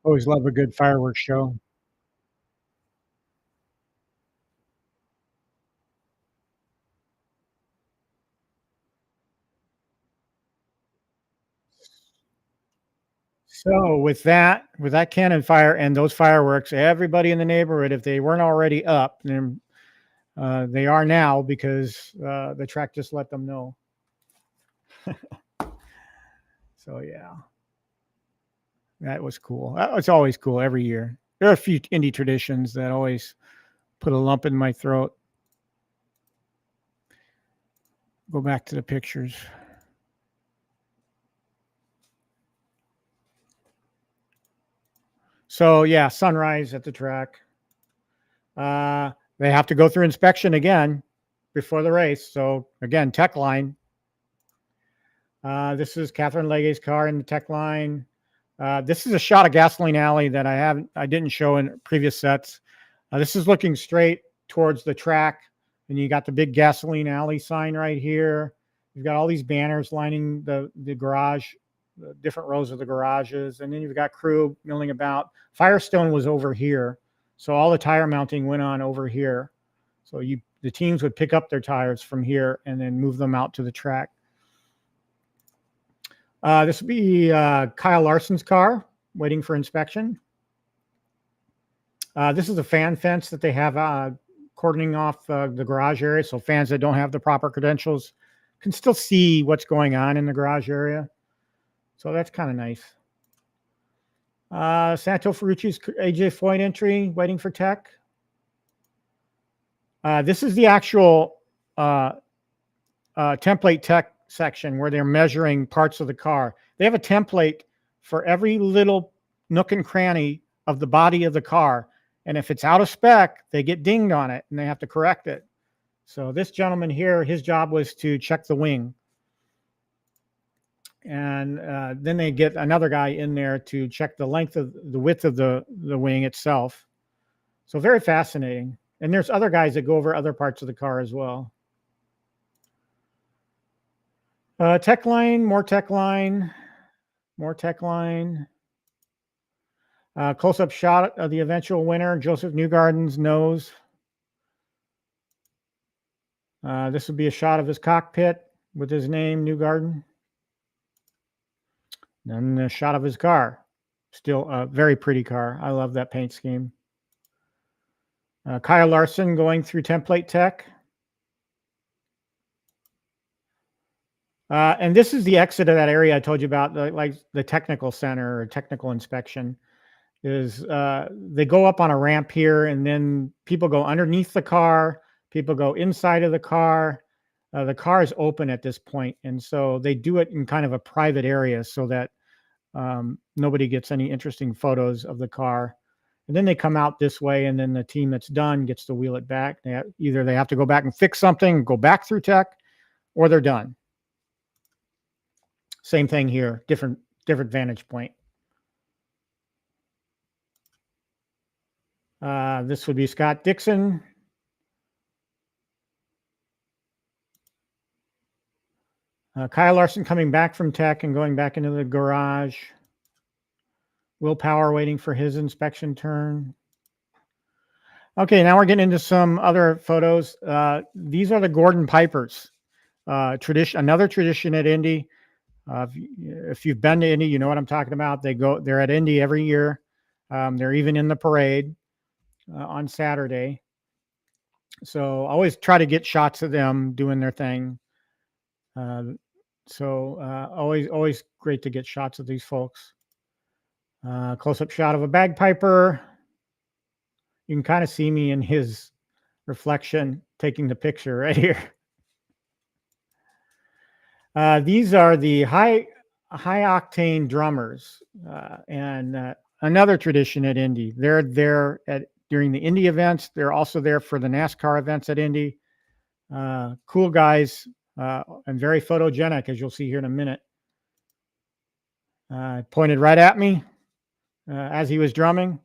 Always love a good fireworks show. So with that cannon fire and those fireworks, everybody in the neighborhood, if they weren't already up, They are now because the track just let them know. So yeah, that was cool. It's always cool every year. There are a few Indy traditions that always put a lump in my throat. Go back to the pictures. So yeah, sunrise at the track. They have to go through inspection again before the race. So again, tech line. This is Catherine Lege's car in the tech line. This is a shot of Gasoline Alley that I didn't show in previous sets. This is looking straight towards the track, and you got the big Gasoline Alley sign right here. You've got all these banners lining the garage, the different rows of the garages, and then you've got crew milling about. Firestone was over here, so all the tire mounting went on over here. So the teams would pick up their tires from here and then move them out to the track. This would be Kyle Larson's car waiting for inspection. This is a fan fence that they have cordoning off the garage area, so fans that don't have the proper credentials can still see what's going on in the garage area. So that's kind of nice. Santo Ferrucci's AJ Foyt entry waiting for tech. This is the actual template tech section where they're measuring parts of the car. They have a template for every little nook and cranny of the body of the car. And if it's out of spec, they get dinged on it and they have to correct it. So this gentleman here, his job was to check the wing. And then they get another guy in there to check the width of the wing itself. So very fascinating. And there's other guys that go over other parts of the car as well. Tech line, more tech line, more tech line. Close-up shot of the eventual winner, Joseph Newgarden's nose. This would be a shot of his cockpit with his name, Newgarden. Then a shot of his car. Still a very pretty car. I love that paint scheme. Kyle Larson going through template tech. And this is the exit of that area I told you about, like the technical center or technical inspection. They go up on a ramp here, and then people go underneath the car. People go inside of the car. The car is open at this point, and so they do it in kind of a private area so that nobody gets any interesting photos of the car. And then they come out this way, and then the team that's done gets to wheel it back. Either they have to go back and fix something, go back through tech, or they're done. Same thing here, different vantage point. This would be Scott Dixon. Kyle Larson coming back from tech and going back into the garage. Will Power waiting for his inspection turn. Okay, now we're getting into some other photos. These are the Gordon Pipers. Another tradition at Indy. If you've been to Indy, you know what I'm talking about. They're at Indy every year. They're even in the parade on Saturday. So always try to get shots of them doing their thing. Always great to get shots of these folks. Close-up shot of a bagpiper. You can kind of see me in his reflection taking the picture right here. These are the high octane drummers, and another tradition at Indy. They're there during the Indy events. They're also there for the NASCAR events at Indy. Cool guys and very photogenic, as you'll see here in a minute. Pointed right at me as he was drumming.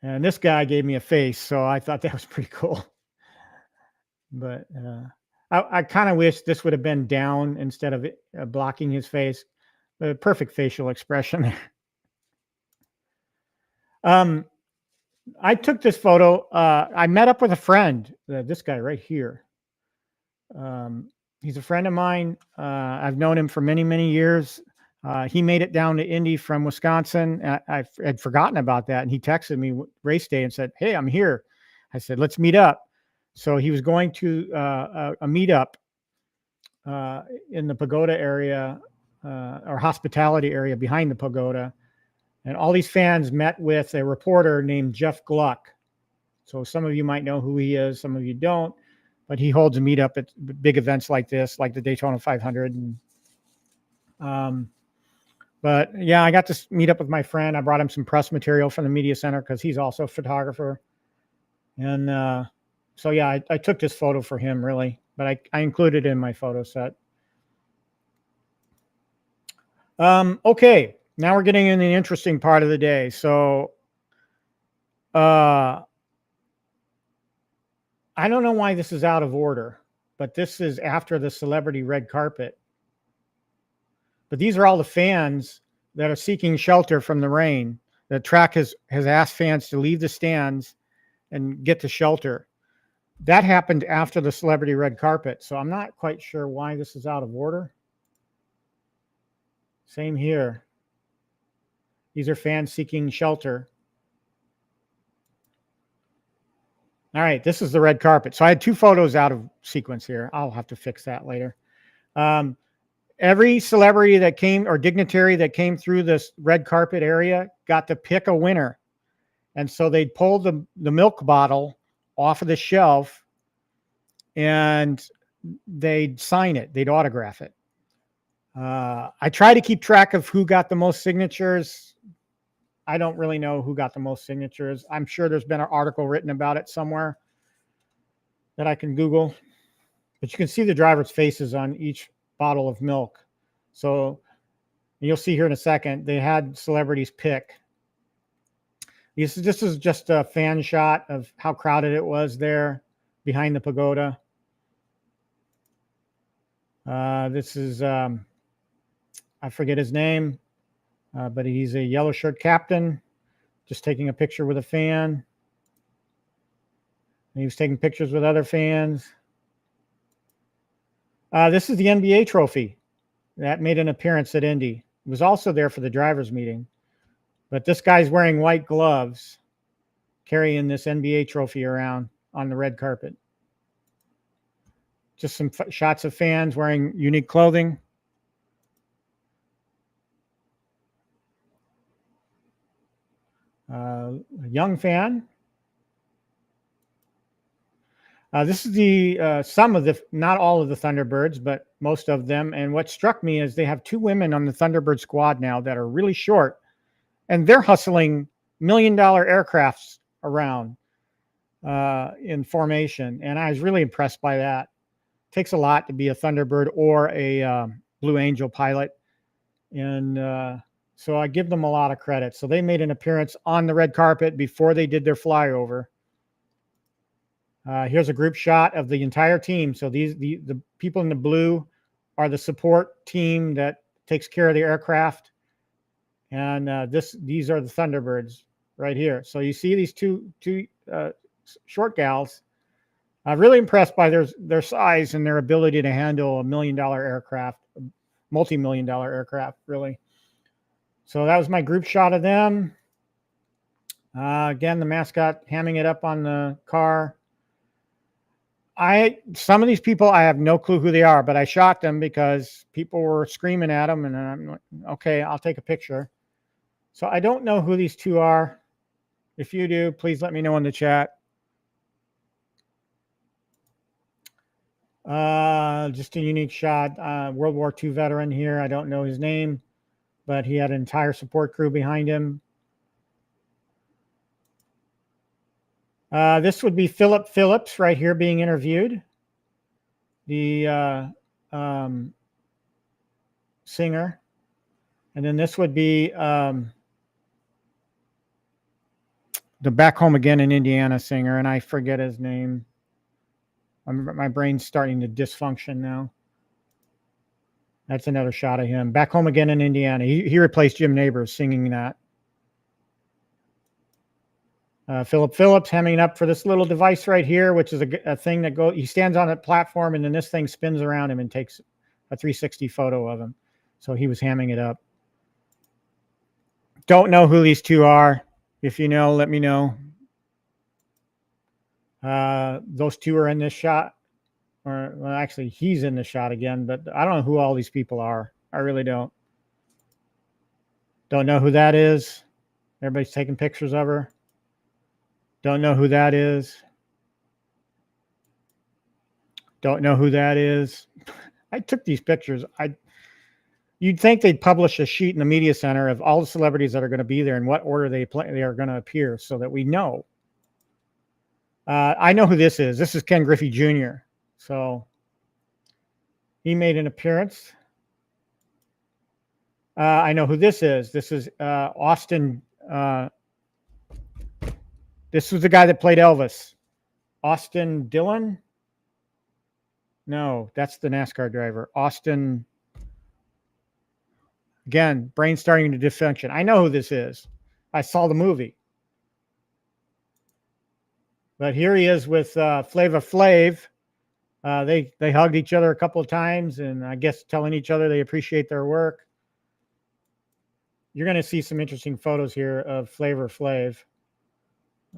And this guy gave me a face, so I thought that was pretty cool. But I kind of wish this would have been down instead of blocking his face. The perfect facial expression. I took this photo. I met up with a friend, this guy right here. He's a friend of mine. I've known him for many, many years. He made it down to Indy from Wisconsin. I had forgotten about that. And he texted me race day and said, "Hey, I'm here." I said, let's meet up. So he was going to a meetup in the pagoda area or hospitality area behind the pagoda. And all these fans met with a reporter named Jeff Gluck. So some of you might know who he is, some of you don't, but he holds a meetup at big events like this, like the Daytona 500. But yeah, I got to meet up with my friend. I brought him some press material from the media center because he's also a photographer. And so yeah, I took this photo for him really, but I included it in my photo set. Okay, now we're getting in the interesting part of the day. So I don't know why this is out of order, but this is after the celebrity red carpet. But these are all the fans that are seeking shelter from the rain. The track has asked fans to leave the stands and get to shelter. That happened after the celebrity red carpet. So I'm not quite sure why this is out of order. Same here. These are fans seeking shelter. All right, this is the red carpet. So I had two photos out of sequence here. I'll have to fix that later. Every celebrity that came or dignitary that came through this red carpet area got to pick a winner. And so they'd pull the milk bottle off of the shelf and they'd sign it. They'd autograph it. I try to keep track of who got the most signatures. I don't really know who got the most signatures. I'm sure there's been an article written about it somewhere that I can Google. But you can see the driver's faces on each bottle of milk. So you'll see here in a second, they had celebrities pick. This is just a fan shot of how crowded it was there behind the pagoda. This is, I forget his name, but he's a yellow shirt captain, just taking a picture with a fan. And he was taking pictures with other fans. This is the NBA trophy that made an appearance at Indy. It was also there for the drivers' meeting. But this guy's wearing white gloves, carrying this NBA trophy around on the red carpet. Just some shots of fans wearing unique clothing. A young fan. This is the some of the, not all of the Thunderbirds, but most of them. And what struck me is they have two women on the Thunderbird squad now that are really short, and they're hustling $1 million aircrafts around in formation. And I was really impressed by that. It takes a lot to be a Thunderbird or a Blue Angel pilot. And so I give them a lot of credit. So they made an appearance on the red carpet before they did their flyover. Here's a group shot of the entire team. So the people in the blue are the support team that takes care of the aircraft. And these are the Thunderbirds right here. So you see these two short gals. I'm really impressed by their size and their ability to handle $1 million aircraft, multi-million-dollar aircraft, really. So that was my group shot of them. Again, the mascot hamming it up on the car. Some of these people, I have no clue who they are, but I shot them because people were screaming at them, and I'm like, okay, I'll take a picture. So I don't know who these two are. If you do, please let me know in the chat. Just a unique shot. World War II veteran here. I don't know his name, but he had an entire support crew behind him. This would be Philip Phillips right here being interviewed. The singer. And then this would be the Back Home Again in Indiana singer, and I forget his name. My brain's starting to dysfunction now. That's another shot of him. Back Home Again in Indiana. He replaced Jim Nabors singing that. Philip Phillips hamming up for this little device right here, which is a thing that he stands on a platform, and then this thing spins around him and takes a 360 photo of him. So he was hamming it up. Don't know who these two are. If you know, let me know. Those two are in this shot. Or well, actually, he's in the shot again, but I don't know who all these people are. I really don't. Don't know who that is. Everybody's taking pictures of her. Don't know who that is. Don't know who that is. I took these pictures. You'd think they'd publish a sheet in the media center of all the celebrities that are going to be there and what order they are going to appear, so that we know. I know who this is. This is Ken Griffey Jr. So he made an appearance. I know who this is. This is Austin. This was the guy that played Elvis. Austin Dillon? No, that's the NASCAR driver. Austin. Again, brain starting to dysfunction. I know who this is. I saw the movie. But here he is with Flava Flav. They hugged each other a couple of times, and I guess telling each other they appreciate their work. You're going to see some interesting photos here of Flava Flav.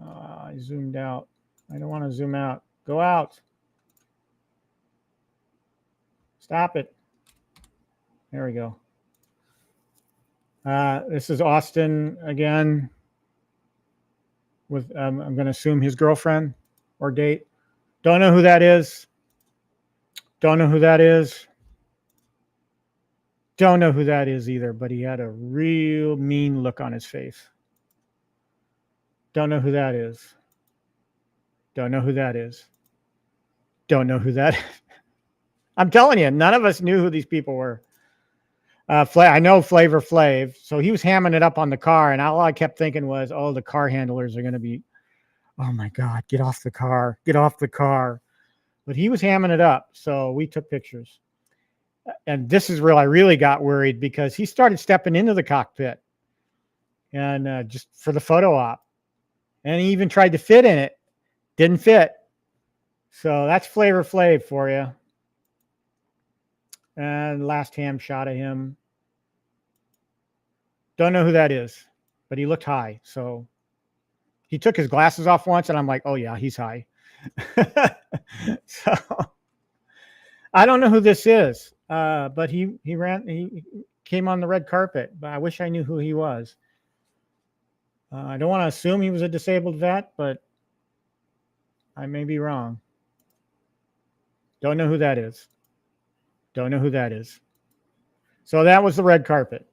I zoomed out. I don't want to zoom out. Go out. Stop it. There we go. This is Austin again with, I'm going to assume his girlfriend or date. Don't know who that is. Don't know who that is. Don't know who that is either, but he had a real mean look on his face. Don't know who that is. Don't know who that is. Don't know who that is. I'm telling you, none of us knew who these people were. I know Flavor Flav, so he was hamming it up on the car, and all I kept thinking was, oh, the car handlers are going to be, oh my God, get off the car, get off the car. But he was hamming it up, so we took pictures. And this is where I really got worried, because he started stepping into the cockpit and just for the photo op. And he even tried to fit in it. Didn't fit. So that's Flavor Flav for you. And last ham shot of him. Don't know who that is, but he looked high. So he took his glasses off once, and I'm like, oh yeah, he's high. So I don't know who this is, but he came on the red carpet, but I wish I knew who he was. I don't want to assume he was a disabled vet, but I may be wrong. Don't know who that is. Don't know who that is. So that was the red carpet.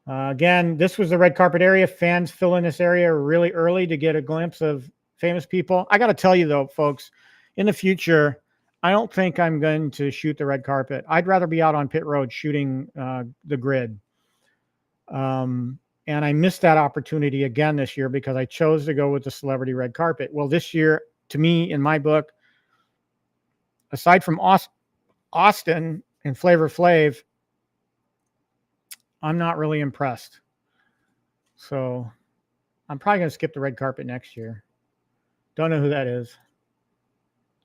Again, this was the red carpet area. Fans fill in this area really early to get a glimpse of famous people. I got to tell you, though, folks, in the future, I don't think I'm going to shoot the red carpet. I'd rather be out on pit road shooting the grid. And I missed that opportunity again this year because I chose to go with the celebrity red carpet. Well, this year, to me, in my book, aside from Austin and Flavor Flav, I'm not really impressed. So I'm probably going to skip the red carpet next year. Don't know who that is.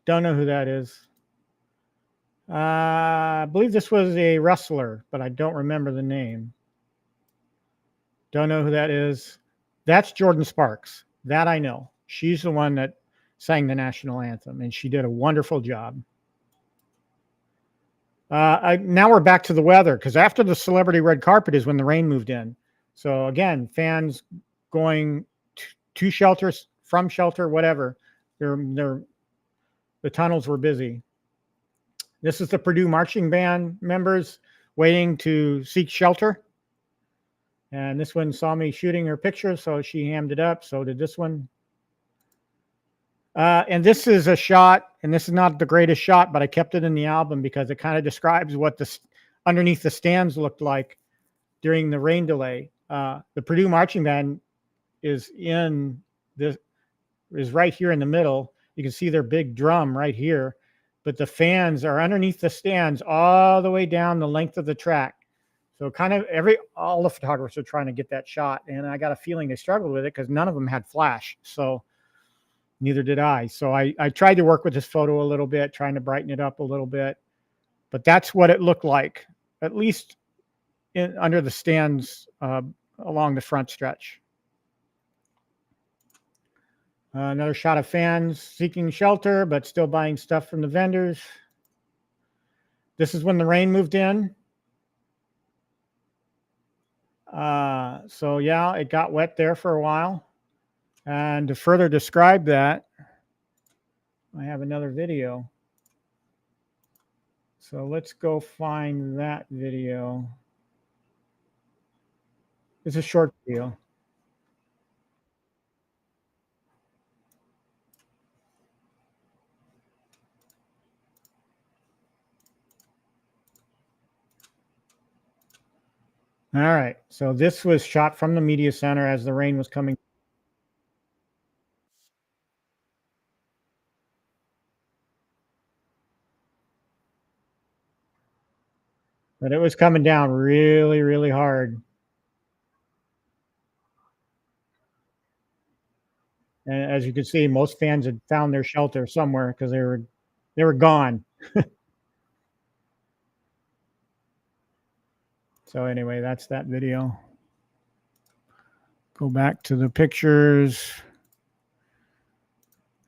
Don't know who that is. I believe this was a wrestler, but I don't remember the name. Don't know who that is. That's Jordan Sparks. That I know. She's the one that sang the national anthem, and she did a wonderful job. Now we're back to the weather, because after the celebrity red carpet is when the rain moved in. So again, fans going to shelters, from shelter, whatever. The tunnels were busy. This is the Purdue marching band members waiting to seek shelter. And this one saw me shooting her picture, so she hammed it up. So did this one. And this is a shot, and this is not the greatest shot, but I kept it in the album because it kind of describes what the underneath the stands looked like during the rain delay. The Purdue marching band is right here in the middle. You can see their big drum right here, but the fans are underneath the stands all the way down the length of the track. So kind of all the photographers are trying to get that shot, and I got a feeling they struggled with it because none of them had flash. So neither did I. So I tried to work with this photo a little bit, trying to brighten it up a little bit, but that's what it looked like, at least under the stands along the front stretch. Another shot of fans seeking shelter, but still buying stuff from the vendors. This is when the rain moved in. So yeah, it got wet there for a while. And to further describe that, I have another video. So let's go find that video. It's a short video. All right. So this was shot from the media center as the rain was coming. But it was coming down really, really hard. And as you can see, most fans had found their shelter somewhere because they were gone. So anyway, that's that video. Go back to the pictures.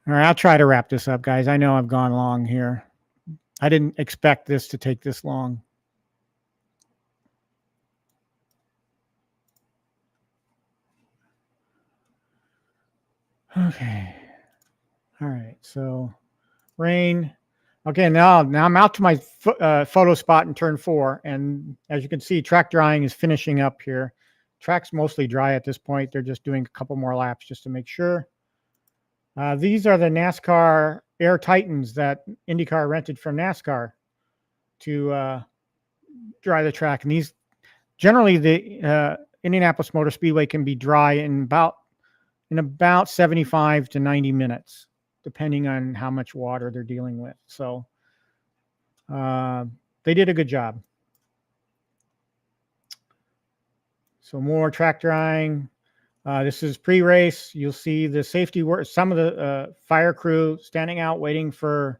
All right, I'll try to wrap this up, guys. I know I've gone long here. I didn't expect this to take this long. Okay. All right. So rain. Okay, now I'm out to my photo spot in turn 4, and as you can see, track drying is finishing up here. Track's mostly dry at this point. They're just doing a couple more laps just to make sure. These are the NASCAR Air Titans that IndyCar rented from NASCAR to dry the track. And these generally the Indianapolis Motor Speedway can be dry in about 75 to 90 minutes, depending on how much water they're dealing with. So they did a good job. So more track drying. This is pre-race. You'll see the safety work. Some of the fire crew standing out waiting for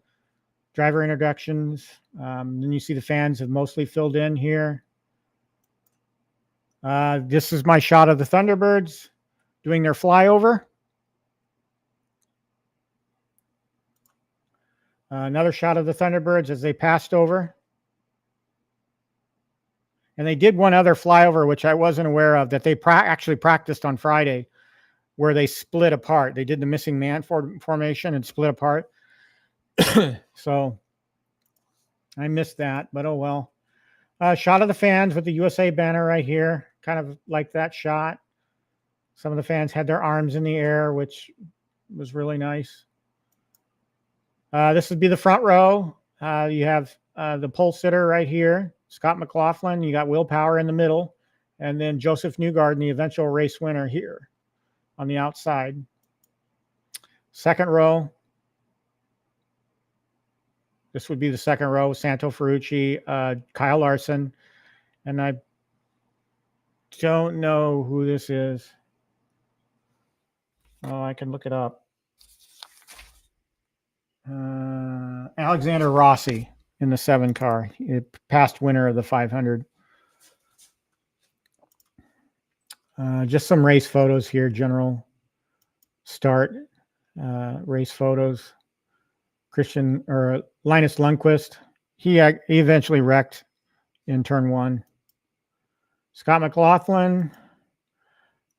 driver introductions. Then you see the fans have mostly filled in here. This is my shot of the Thunderbirds doing their flyover. Another shot of the Thunderbirds as they passed over. And they did one other flyover, which I wasn't aware of, that they actually practiced on Friday, where they split apart. They did the missing man formation and split apart. So I missed that, but oh well. Shot of the fans with the USA banner right here, kind of like that shot. Some of the fans had their arms in the air, which was really nice. This would be the front row. You have the pole sitter right here, Scott McLaughlin. You got Will Power in the middle, and then Joseph Newgarden, the eventual race winner, here on the outside. Second row. This would be the second row: Santo Ferrucci, Kyle Larson, and I don't know who this is. Oh, I can look it up. Alexander Rossi in the 7 car, past winner of the 500. Just some race photos here, general start race photos. Linus Lundqvist, he eventually wrecked in turn 1. Scott McLaughlin,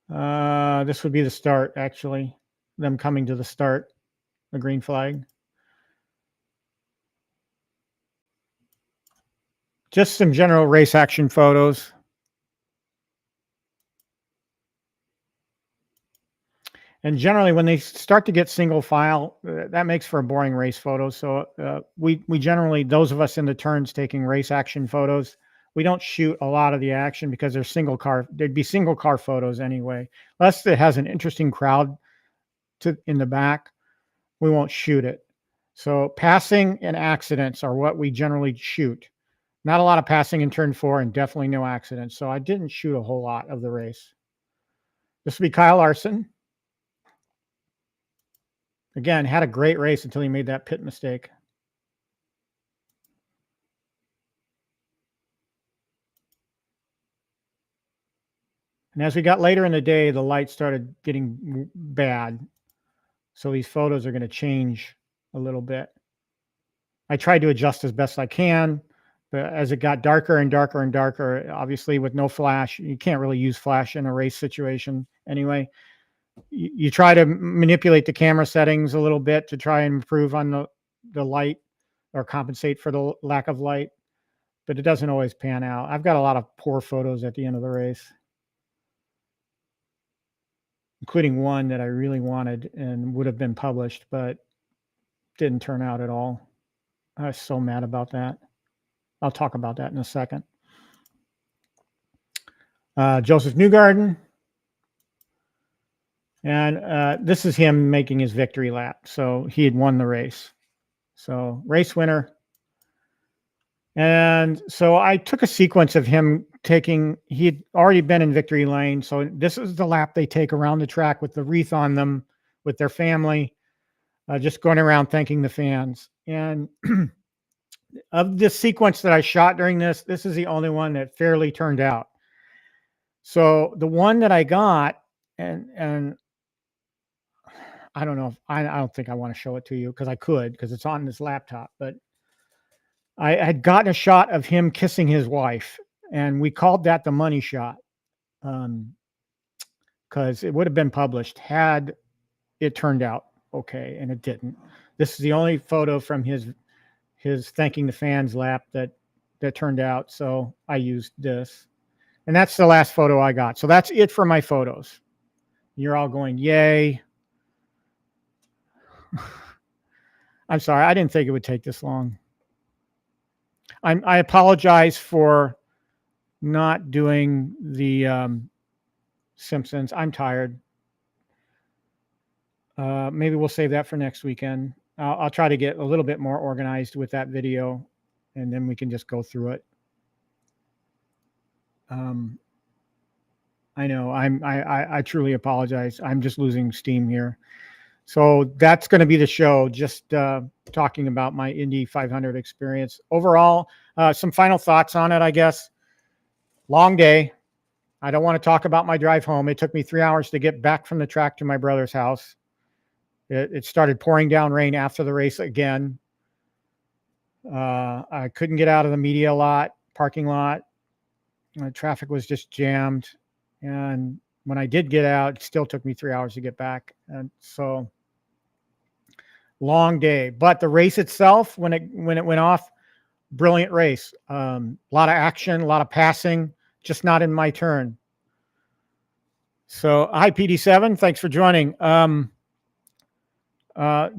this would be the start, actually, them coming to the start, the green flag. Just some general race action photos. And generally, when they start to get single file, that makes for a boring race photo. So we generally, those of us in the turns taking race action photos, we don't shoot a lot of the action because there's there'd be single car photos anyway. Unless it has an interesting crowd in the back, we won't shoot it. So passing and accidents are what we generally shoot. Not a lot of passing in turn 4 and definitely no accidents. So I didn't shoot a whole lot of the race. This would be Kyle Larson. Again, had a great race until he made that pit mistake. And as we got later in the day, the lights started getting bad. So these photos are going to change a little bit. I tried to adjust as best I can, but as it got darker and darker and darker, obviously with no flash, you can't really use flash in a race situation anyway. You try to manipulate the camera settings a little bit to try and improve on the light or compensate for the lack of light, but it doesn't always pan out. I've got a lot of poor photos at the end of the race, including one that I really wanted and would have been published, but didn't turn out at all. I was so mad about that. I'll talk about that in a second. Joseph Newgarden. And this is him making his victory lap. So he had won the race. So race winner. And so I took a sequence of him he had already been in victory lane. So this is the lap they take around the track with the wreath on them, with their family, just going around thanking the fans. And of this sequence that I shot during this is the only one that fairly turned out. So the one that I got, and I don't know if I don't think I want to show it to you because I could, because it's on this laptop, but I had gotten a shot of him kissing his wife, and we called that the money shot, because it would have been published had it turned out okay, and it didn't. This is the only photo from his thanking the fans lap that turned out, so I used this. And that's the last photo I got. So that's it for my photos. You're all going, yay. I'm sorry, I didn't think it would take this long. I apologize for not doing the Simpsons. I'm tired. Maybe we'll save that for next weekend. I'll try to get a little bit more organized with that video, and then we can just go through it. I know I truly apologize. I'm just losing steam here. So that's going to be the show, just talking about my Indy 500 experience. Overall, some final thoughts on it, I guess. Long day. I don't want to talk about my drive home. It took me 3 hours to get back from the track to my brother's house. It started pouring down rain after the race again. I couldn't get out of the media lot, parking lot. Traffic was just jammed. And when I did get out, it still took me 3 hours to get back. And so long day, but the race itself, when it went off, brilliant race. A lot of action, a lot of passing, just not in my turn. So hi PD7, thanks for joining.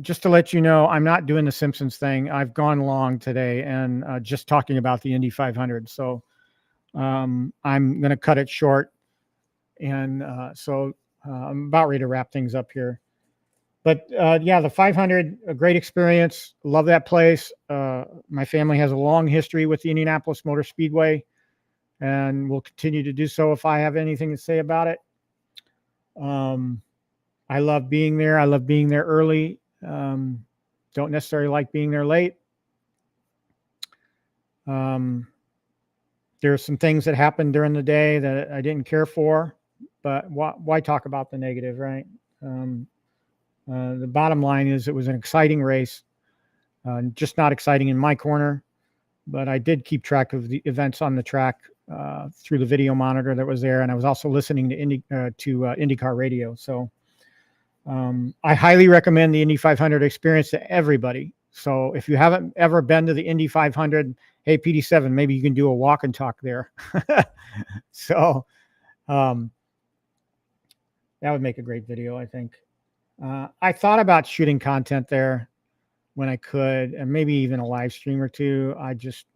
Just to let you know, I'm not doing the Simpsons thing. I've gone long today and just talking about the Indy 500. So I'm going to cut it short. And so I'm about ready to wrap things up here. But yeah, the 500, a great experience. Love that place. My family has a long history with the Indianapolis Motor Speedway, and will continue to do so if I have anything to say about it. I love being there. I love being there early. Don't necessarily like being there late. There are some things that happened during the day that I didn't care for, but why talk about the negative, right? The bottom line is it was an exciting race, just not exciting in my corner, but I did keep track of the events on the track through the video monitor that was there, and I was also listening to IndyCar radio. So I highly recommend the Indy 500 experience to everybody. So if you haven't ever been to the Indy 500, hey, PD7, maybe you can do a walk and talk there. So that would make a great video, I think. I thought about shooting content there when I could, and maybe even a live stream or two. I just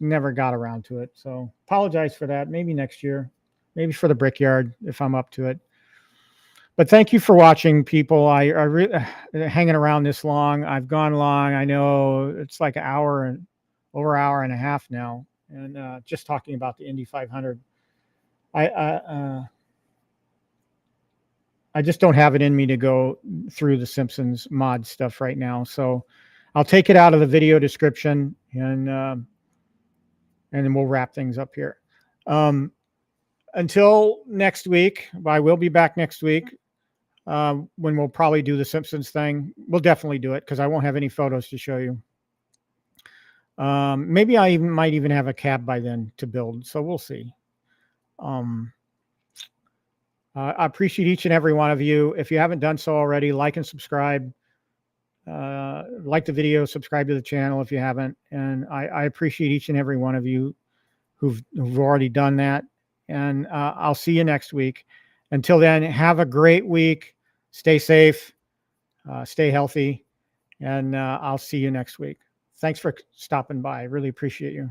never got around to it. So apologize for that. Maybe next year, maybe for the Brickyard if I'm up to it. But thank you for watching, people. I really hanging around this long. I've gone long. I know it's like over an hour and a half now, and just talking about the Indy 500. I just don't have it in me to go through the Simpsons mod stuff right now. So I'll take it out of the video description, and then we'll wrap things up here. Until next week, I will be back next week. when we'll probably do the Simpsons thing. We'll definitely do it because I won't have any photos to show you. Maybe I might even have a cab by then to build. So we'll see. I appreciate each and every one of you. If you haven't done so already, like and subscribe. Like the video, subscribe to the channel if you haven't. And I appreciate each and every one of you who've already done that. And I'll see you next week. Until then, have a great week. Stay safe, stay healthy, and I'll see you next week. Thanks for stopping by. I really appreciate you.